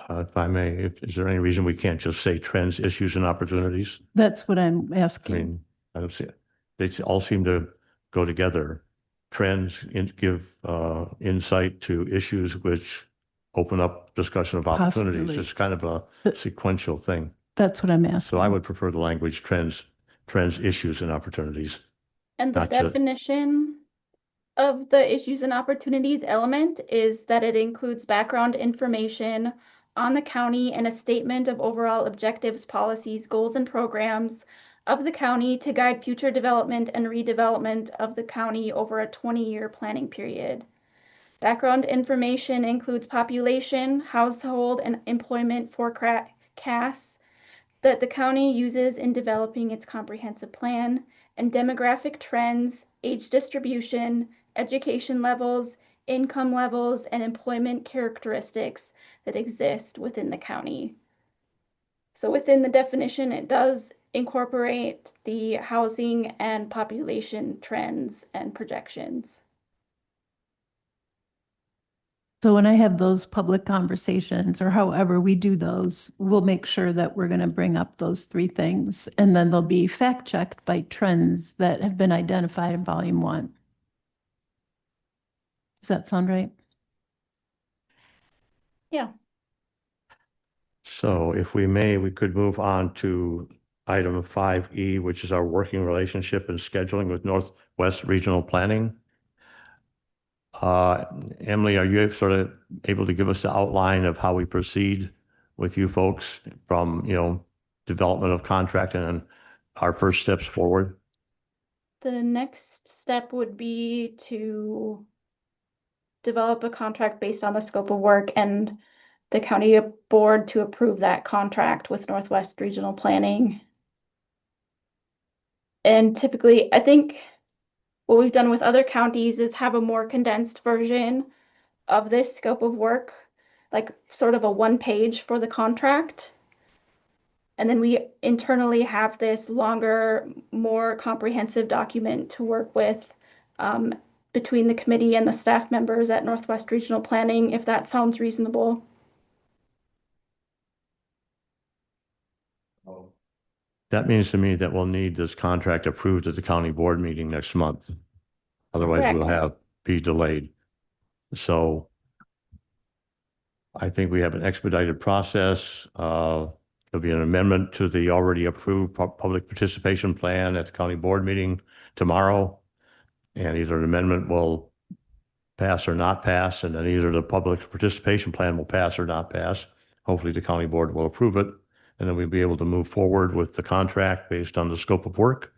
S1: If I may, is there any reason we can't just say trends, issues, and opportunities?
S2: That's what I'm
S1: I
S2: asking.
S1: mean, I don't see it. They all seem to go together. trends and give insight to issues which open up discussion of opportunities.
S2: Possibly.
S1: It's kind of a sequential thing.
S2: That's what I'm asking.
S1: So I would prefer the language trends, issues, and opportunities.
S3: And the
S1: Not to-
S3: definition of the issues and opportunities element is that it includes background information on the county and a statement of overall objectives, policies, goals, and programs of the county to guide future development and redevelopment of the county over a 20-year planning period. Background information includes population, household, and employment forecasts that the county uses in developing its comprehensive plan, and demographic trends, age distribution, education levels, income levels, and employment characteristics that exist within the county. So within the definition, it does incorporate the housing and population trends and projections.
S2: So when I have those public conversations or however we do those, we'll make sure that we're going to bring up those three things. And then they'll be fact checked by trends that have been identified in volume 1. Does that sound right?
S3: Yeah.
S1: So if we may, we could move on to item 5E, which is our working relationship and scheduling with Northwest Regional Planning. Emily, are you sort of able to give us the outline of how we proceed with you folks from, development of contract and our first steps forward?
S3: The next step would be to develop a contract based on the scope of work and the county board to approve that contract with Northwest Regional Planning. And typically, I think what we've done with other counties is have a more condensed version of this scope of work, like sort of a 1-page for the contract. And then we internally have this longer, more comprehensive document to work with between the committee and the staff members at Northwest Regional Planning, if that sounds reasonable.
S1: That means to me that we'll need this contract approved at the county board meeting next month. Otherwise, we'll be delayed. So I think we have an expedited process. There'll be an amendment to the already approved public participation plan at the county board meeting tomorrow. And either an amendment will pass or not pass, and then either the public participation plan will pass or not pass. Hopefully the county board will approve it. And then we'll be able to move forward with the contract based on the scope of work.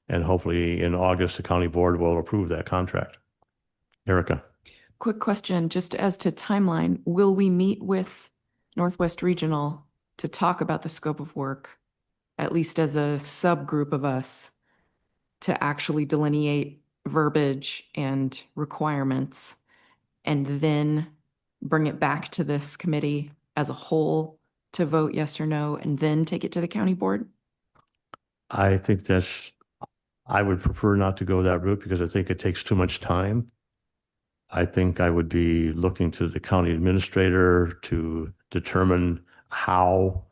S1: And hopefully in August, the county board will approve that contract. Erica.
S10: Quick question, just as to timeline, will we meet with Northwest Regional to talk about the scope of work, at least as a subgroup of us, to actually delineate verbiage and requirements, and then bring it back to this committee as a whole to vote yes or no, and then take it to the county board?
S1: I think I would prefer not to go that route because I think it takes too much time. I think I would be looking to the county administrator to determine how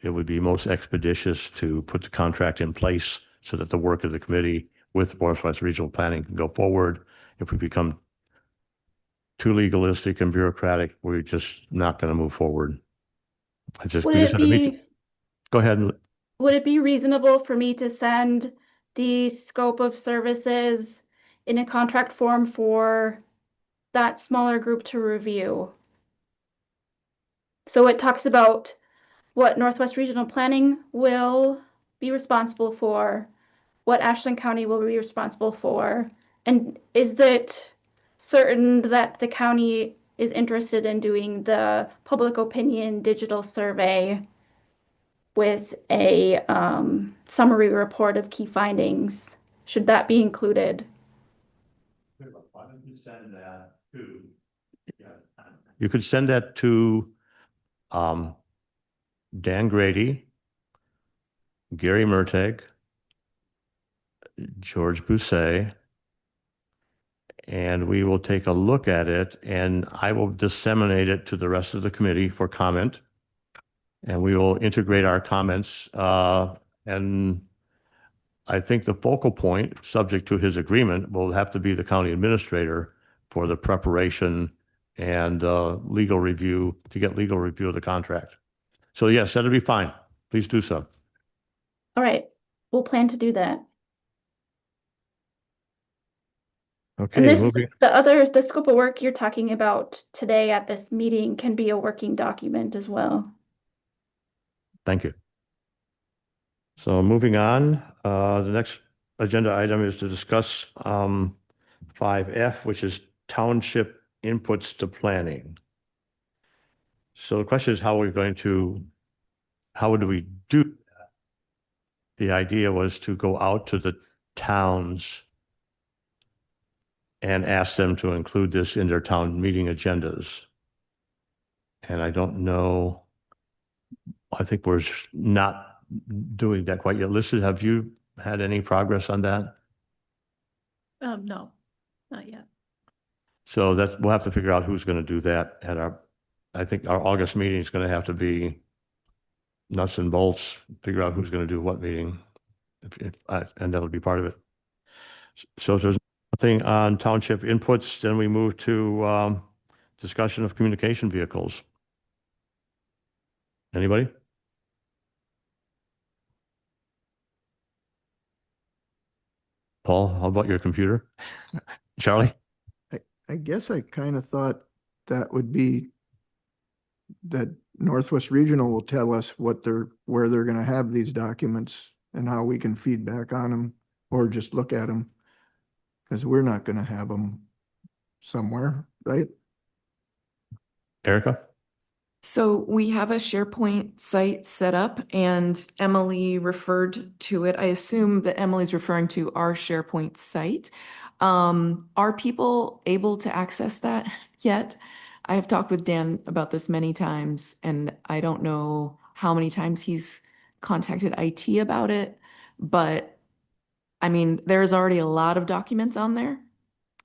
S1: it would be most expeditious to put the contract in place so that the work of the committee with Northwest Regional Planning can go forward. If we become too legalistic and bureaucratic, we're just not going to move forward. Go ahead.
S3: Would it be reasonable for me to send the scope of services in a contract form for that smaller group to review? So it talks about what Northwest Regional Planning will be responsible for, what Ashland County will be responsible for, and is it certain that the county is interested in doing the public opinion digital survey with a summary report of key findings? Should that be included?
S1: Why don't you send that to? You could send that to Dan Grady, Gary Merteg, George Bousset, and we will take a look at it, and I will disseminate it to the rest of the committee for comment. And we will integrate our comments and I think the focal point, subject to his agreement, will have to be the county administrator for the preparation and legal review, to get legal review of the contract. So yes, that'll be fine. Please do so.
S3: All right, we'll plan to do that.
S1: Okay,
S3: And this,
S1: moving.
S3: the scope of work you're talking about today at this meeting can be a working document as well.
S1: Thank you. So moving on, the next agenda item is to discuss 5F, which is township inputs to planning. So the question is how do we do that? The idea was to go out to the towns and ask them to include this in their town meeting agendas. And I don't know, I think we're not doing that quite yet. Lisa, have you had any progress on that?
S2: No, not yet.
S1: So we'll have to figure out who's going to do that at I think our August meeting is going to have to be nuts and bolts, figure out who's going to do what meeting, and that'll be part of it. So if there's nothing on township inputs, then we move to discussion of communication vehicles. Anybody? Paul, how about your computer? Charlie?
S6: I guess I kind of thought that would be that Northwest Regional will tell us where they're going to have these documents and how we can feedback on them or just look at them. Because we're not going to have them somewhere, right?
S1: Erica?
S10: So we have a SharePoint site set up and Emily referred to it. I assume that Emily's referring to our SharePoint site. Are people able to access that yet? I have talked with Dan about this many times, and I don't know how many times he's contacted IT about it, but I mean, there's already a lot of documents on there.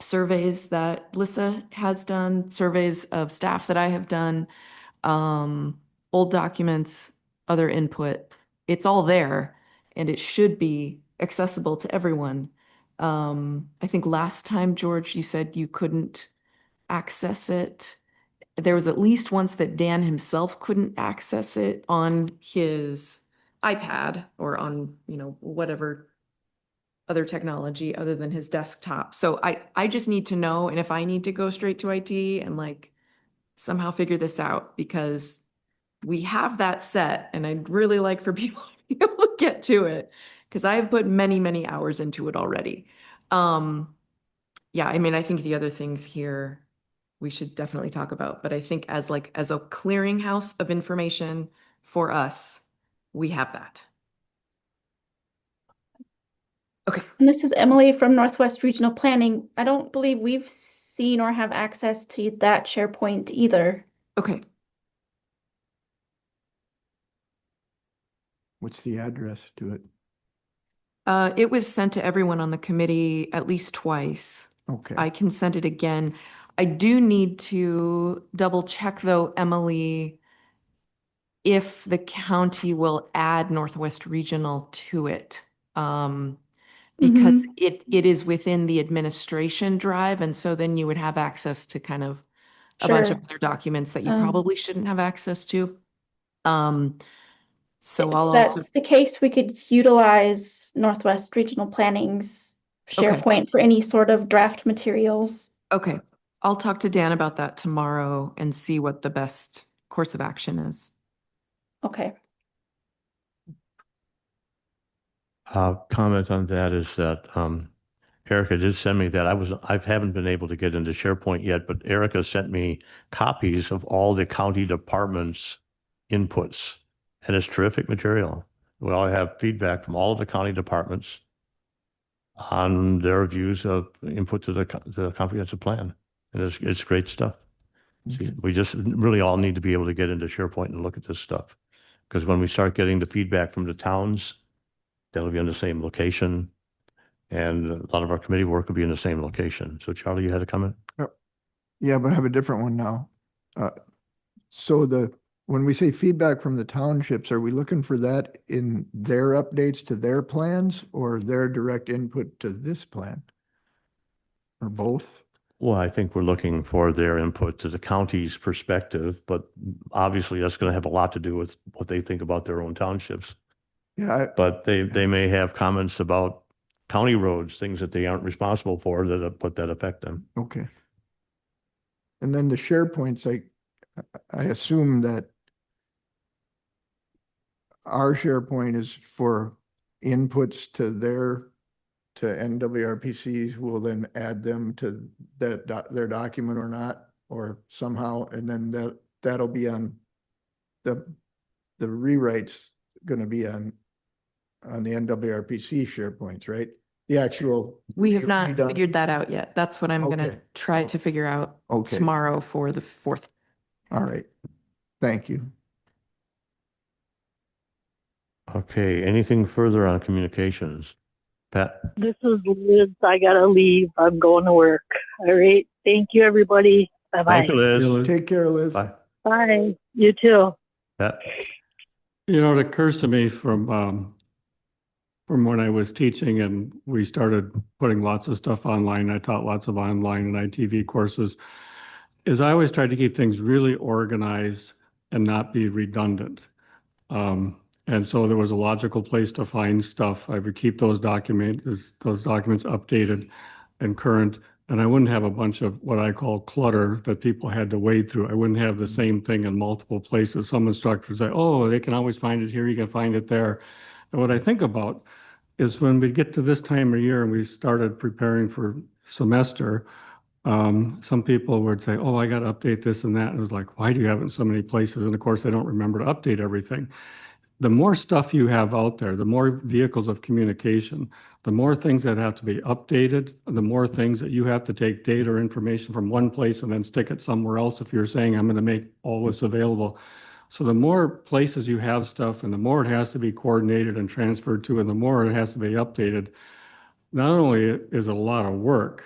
S10: Surveys that Lissa has done, surveys of staff that I have done, old documents, other input. It's all there, and it should be accessible to everyone. I think last time, George, you said you couldn't access it. There was at least once that Dan himself couldn't access it on his iPad or on, whatever other technology other than his desktop. So I just need to know, and if I need to go straight to IT and somehow figure this out, because we have that set and I'd really like for people to be able to get to it because I've put many, many hours into it already. Yeah, I mean, I think the other things here we should definitely talk about, but I think as a clearinghouse of information for us, we have that. Okay.
S3: And this is Emily from Northwest Regional Planning. I don't believe we've seen or have access to that SharePoint either.
S10: Okay.
S6: What's the address to it?
S10: It was sent to everyone on the committee at least twice.
S6: Okay.
S10: I can send it again. I do need to double check though, Emily, if the county will add Northwest Regional to it. Because it is within the administration drive. And so then you would have access to kind of a bunch of other documents that you probably shouldn't have access to. So I'll
S3: If
S10: also.
S3: that's the case, we could utilize Northwest Regional Planning's SharePoint for any sort of draft materials.
S10: Okay. I'll talk to Dan about that tomorrow and see what the best course of action is.
S3: Okay.
S1: Comment on that is that Erica did send me that. I haven't been able to get into SharePoint yet, but Erica sent me copies of all the county departments' inputs, and it's terrific material. Well, I have feedback from all of the county departments on their views of input to the comprehensive plan, and it's great stuff.
S6: Okay.
S1: We just really all need to be able to get into SharePoint and look at this stuff, because when we start getting the feedback from the towns, that'll be on the same location, and a lot of our committee work will be in the same location. So Charlie, you had a comment?
S6: Yeah, but I have a different one now. So when we say feedback from the townships, are we looking for that in their updates to their plans or their direct input to this plan? Or both?
S1: Well, I think we're looking for their input to the county's perspective, but obviously that's going to have a lot to do with what they think about their own townships.
S6: Yeah,
S1: But they may have comments about county roads, things that they aren't responsible for that affect them.
S6: okay. And then the SharePoints, I assume that our SharePoint is for inputs to NWRPC, who will then add them to their document or not, or somehow, and then that'll be on the rewrites gonna be on the NWRPC SharePoints, right? The actual.
S10: We have not
S6: redone-
S10: figured that out yet. That's what I'm gonna
S6: Okay.
S10: try to figure out
S6: Okay.
S10: tomorrow for the 4th.
S6: All right. Thank you.
S1: Okay, anything further on communications? Pat?
S5: This is Liz. I gotta leave. I'm going to work. All right. Thank you, everybody. Bye-bye.
S1: Thank you, Liz.
S6: Take care, Liz.
S1: Bye.
S5: Bye. You too.
S1: Pat?
S7: You know, it occurs to me from when I was teaching and we started putting lots of stuff online, I taught lots of online and ITV courses, is I always tried to keep things really organized and not be redundant. And so there was a logical place to find stuff. I would keep those documents updated and current, and I wouldn't have a bunch of what I call clutter that people had to wade through. I wouldn't have the same thing in multiple places. Some instructors say, oh, they can always find it here, you can find it there. And what I think about is when we get to this time of year and we started preparing for semester, some people would say, oh, I got to update this and that. And it was like, why do you have it in so many places? And of course, they don't remember to update everything. The more stuff you have out there, the more vehicles of communication, the more things that have to be updated, the more things that you have to take data or information from one place and then stick it somewhere else if you're saying, I'm going to make all this available. So the more places you have stuff and the more it has to be coordinated and transferred to, and the more it has to be updated, not only is it a lot of work,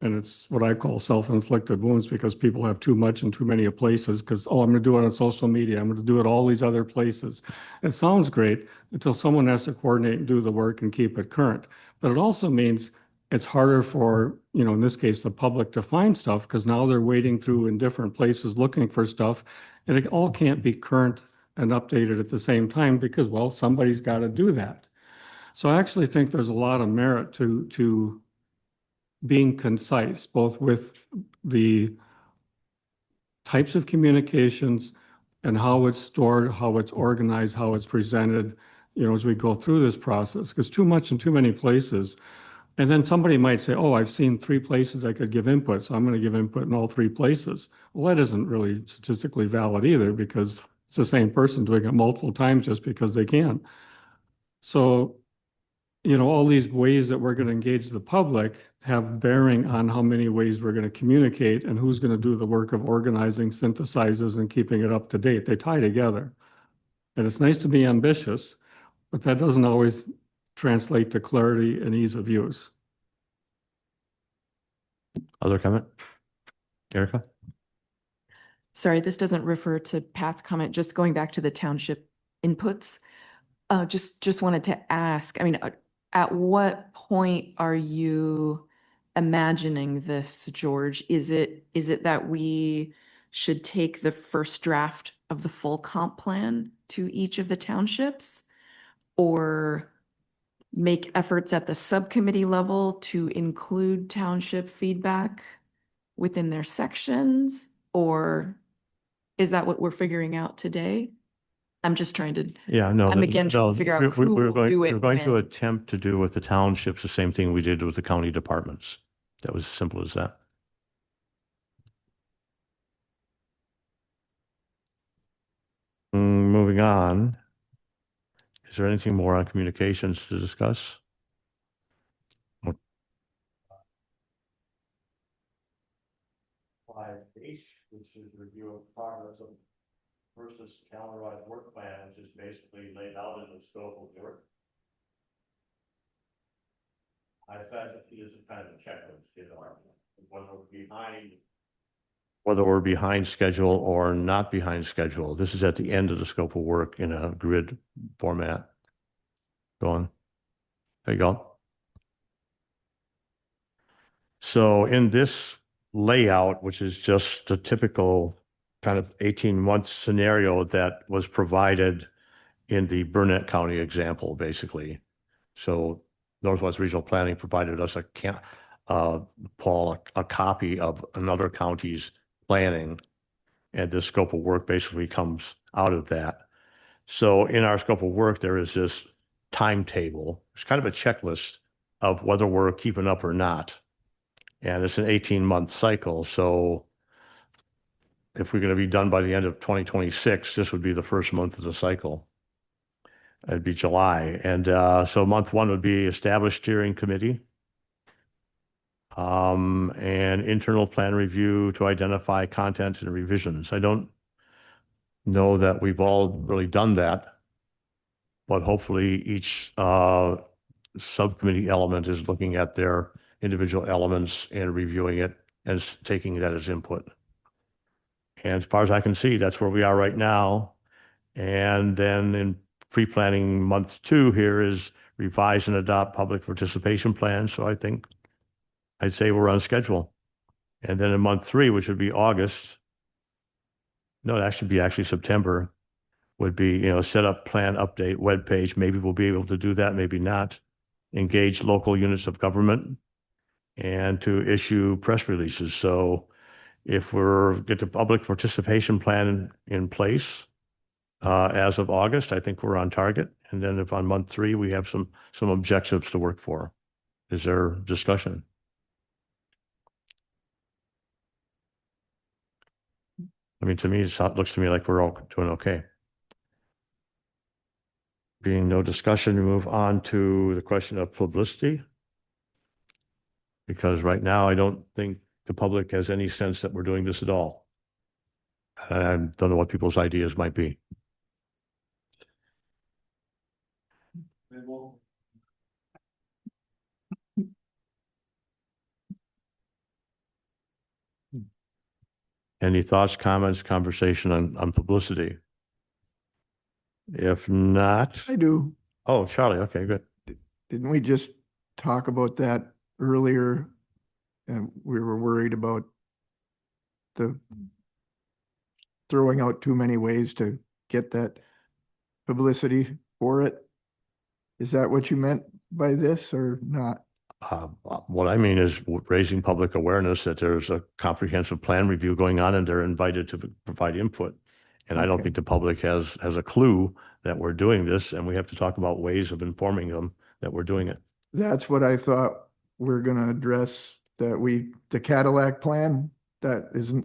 S7: and it's what I call self-inflicted wounds because people have too much in too many places because, oh, I'm going to do it on social media. I'm going to do it all these other places. It sounds great until someone has to coordinate and do the work and keep it current. But it also means it's harder for, in this case, the public to find stuff because now they're wading through in different places looking for stuff. And it all can't be current and updated at the same time because, well, somebody's got to do that. So I actually think there's a lot of merit to being concise, both with the types of communications and how it's stored, how it's organized, how it's presented, as we go through this process, because too much in too many places. And then somebody might say, oh, I've seen 3 places I could give input, so I'm going to give input in all 3 places. Well, that isn't really statistically valid either because it's the same person doing it multiple times just because they can. So, all these ways that we're going to engage the public have bearing on how many ways we're going to communicate and who's going to do the work of organizing, synthesizes, and keeping it up to date. They tie together. And it's nice to be ambitious, but that doesn't always translate to clarity and ease of use.
S1: Other comment? Erica?
S10: Sorry, this doesn't refer to Pat's comment, just going back to the township inputs. Just wanted to ask, at what point are you imagining this, George? Is it that we should take the first draft of the full comp plan to each of the townships? Or make efforts at the subcommittee level to include township feedback within their sections? Or is that what we're figuring out today? I'm just trying to,
S1: Yeah, no.
S10: I'm again trying to figure out who will do it
S1: We're going to
S10: when.
S1: attempt to do with the townships the same thing we did with the county departments. That was as simple as that. Moving on. Is there anything more on communications to discuss? 5H, which is review of progress of versus calendarized work plan, which is basically laid out in the scope of work. I thought it is a kind of a checklist, what are behind whether we're behind schedule or not behind schedule. This is at the end of the scope of work in a grid format. Go on. There you go. So in this layout, which is just a typical kind of 18-month scenario that was provided in the Burnett County example, basically. So Northwest Regional Planning provided us Paul, a copy of another county's planning, and this scope of work basically comes out of that. So in our scope of work, there is this timetable. It's kind of a checklist of whether we're keeping up or not. And it's an 18-month cycle. So if we're going to be done by the end of 2026, this would be the first month of the cycle. It'd be July. And so month one would be established steering committee, and internal plan review to identify content and revisions. I don't know that we've all really done that, but hopefully each subcommittee element is looking at their individual elements and reviewing it and taking that as input. And as far as I can see, that's where we are right now. And then in pre-planning month 2 here is revise and adopt public participation plan. So I think I'd say we're on schedule. And then in month 3, which would be August, no, that should be actually September, would be, set up plan update web page. Maybe we'll be able to do that, maybe not. Engage local units of government and to issue press releases. So if we're get the public participation plan in place as of August, I think we're on target. And then if on month 3, we have some objectives to work for. Is there discussion? I mean, to me, it looks to me like we're all doing okay. Being no discussion, we move on to the question of publicity. Because right now, I don't think the public has any sense that we're doing this at all. I don't know what people's ideas might be. Any thoughts, comments, conversation on publicity? If not,
S6: I do.
S1: oh, Charlie, okay, good.
S6: Didn't we just talk about that earlier? And we were worried about the throwing out too many ways to get that publicity for it. Is that what you meant by this or not?
S1: What I mean is raising public awareness that there's a comprehensive plan review going on and they're invited to provide input. And I don't
S6: Okay.
S1: think the public has a clue that we're doing this, and we have to talk about ways of informing them that we're doing it.
S6: That's what I thought we're gonna address, that the Cadillac plan,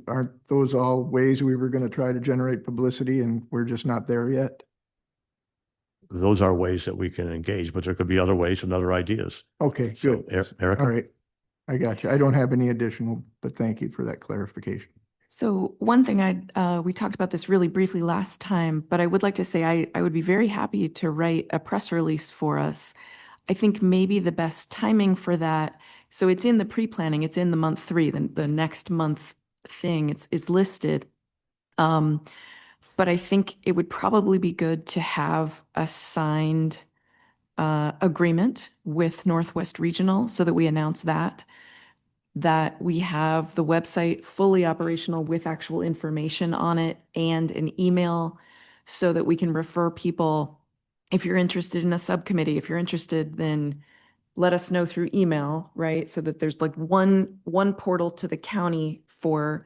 S6: aren't those all ways we were gonna try to generate publicity and we're just not there yet?
S1: Those are ways that we can engage, but there could be other ways and other ideas.
S6: Okay,
S1: So,
S6: good.
S1: Erica?
S6: All right. I got you. I don't have any additional, but thank you for that clarification.
S10: So one thing we talked about this really briefly last time, but I would like to say I would be very happy to write a press release for us. I think maybe the best timing for that, so it's in the pre-planning, it's in the month 3, the next month thing is listed. But I think it would probably be good to have a signed agreement with Northwest Regional so that we announce that we have the website fully operational with actual information on it and an email so that we can refer people. If you're interested in a subcommittee, if you're interested, then let us know through email, right? So that there's like one portal to the county for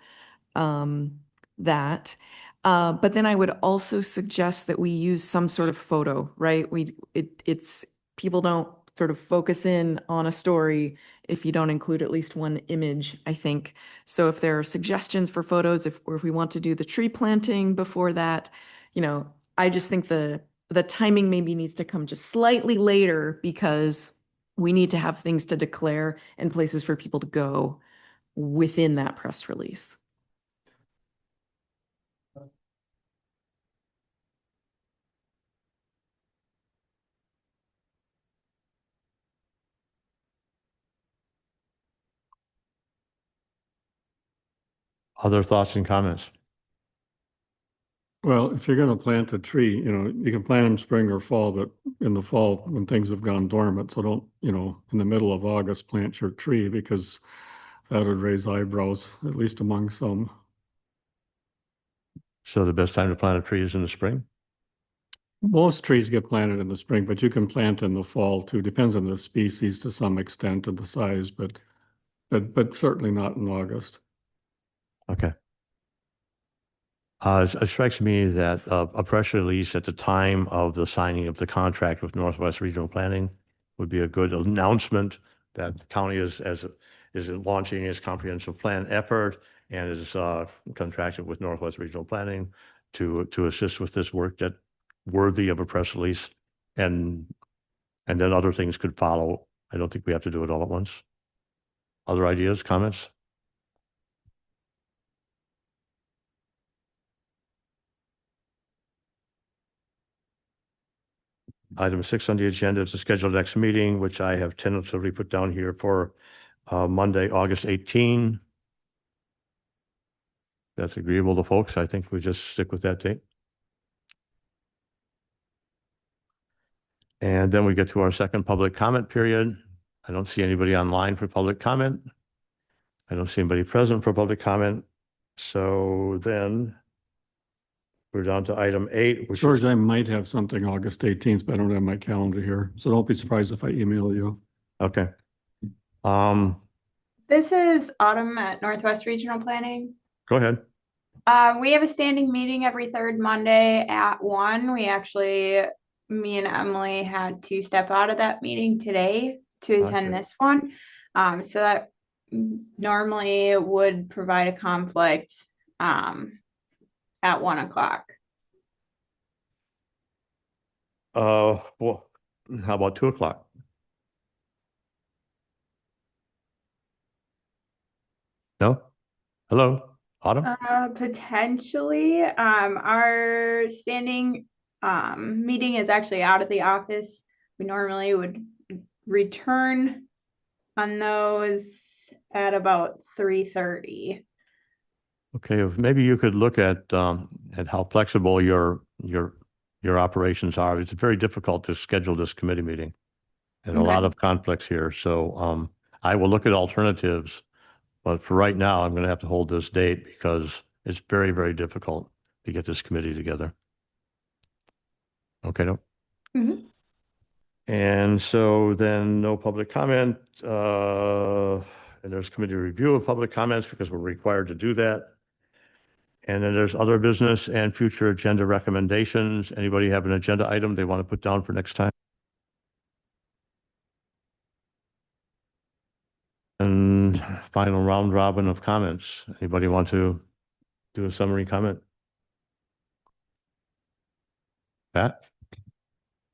S10: that. But then I would also suggest that we use some sort of photo, right? It's people don't sort of focus in on a story if you don't include at least one image, I think. So if there are suggestions for photos, or if we want to do the tree planting before that, I just think the timing maybe needs to come just slightly later because we need to have things to declare and places for people to go within that press release.
S1: Other thoughts and comments?
S7: Well, if you're going to plant a tree, you can plant them spring or fall, but in the fall when things have gone dormant, so don't, in the middle of August, plant your tree because that would raise eyebrows, at least among some.
S1: So the best time to plant a tree is in the spring?
S7: Most trees get planted in the spring, but you can plant in the fall too. Depends on the species to some extent and the size, but certainly not in August.
S1: Okay. It strikes me that a press release at the time of the signing of the contract with Northwest Regional Planning would be a good announcement that the county is launching its comprehensive plan effort and is contracted with Northwest Regional Planning to assist with this work that worthy of a press release, and then other things could follow. I don't think we have to do it all at once. Other ideas, comments? Item 6 on the agenda is to schedule the next meeting, which I have tentatively put down here for Monday, August 18. That's agreeable to folks. I think we just stick with that date. And then we get to our second public comment period. I don't see anybody online for public comment. I don't see anybody present for public comment. So then we're down to item 8, which
S7: George,
S1: is,
S7: I might have something August 18th, but I don't have my calendar here. So don't be surprised if I email you.
S1: okay.
S11: This is Autumn at Northwest Regional Planning.
S1: Go ahead.
S11: We have a standing meeting every third Monday at 1. Me and Emily had to step out of that meeting today to attend
S1: Okay.
S11: this one. So that normally would provide a conflict at 1 o'clock.
S1: Well, how about 2 o'clock? No? Hello, Autumn?
S11: Potentially. Our standing meeting is actually out of the office. We normally would return on those at about 3:30.
S1: Okay, maybe you could look at how flexible your operations are. It's very difficult to schedule this committee meeting and a lot of conflicts here. So I will look at alternatives, but for right now, I'm going to have to hold this date because it's very, very difficult to get this committee together. Okay, no?
S11: Mhm.
S1: And so then no public comment, and there's committee review of public comments because we're required to do that. And then there's other business and future agenda recommendations. Anybody have an agenda item they want to put down for next time? And final round robin of comments. Anybody want to do a summary comment? Pat?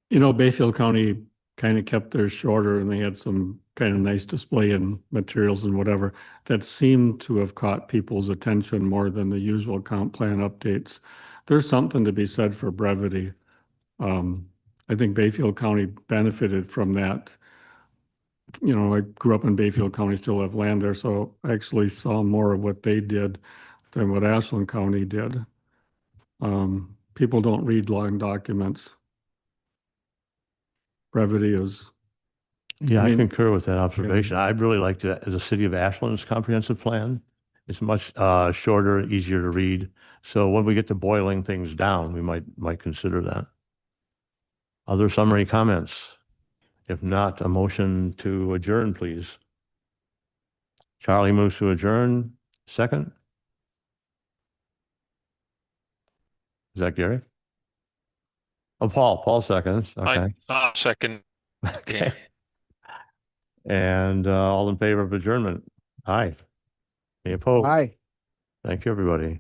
S7: Bayfield County kind of kept theirs shorter and they had some kind of nice display and materials and whatever that seemed to have caught people's attention more than the usual comp plan updates. There's something to be said for brevity. I think Bayfield County benefited from that. I grew up in Bayfield County, still have land there, so I actually saw more of what they did than what Ashland County did. People don't read long documents. Brevity is.
S1: Yeah, I
S7: mean,
S1: concur with that observation. I really liked the City of Ashland's comprehensive plan. It's much shorter, easier to read. So when we get to boiling things down, we might consider that. Other summary comments? If not, a motion to adjourn, please. Charlie moves to adjourn. Second? Is that Gary? Oh, Paul seconds. Okay.
S9: Second.
S1: Okay. And all in favor of adjournment? Aye. Any opposed?
S6: Aye.
S1: Thank you, everybody.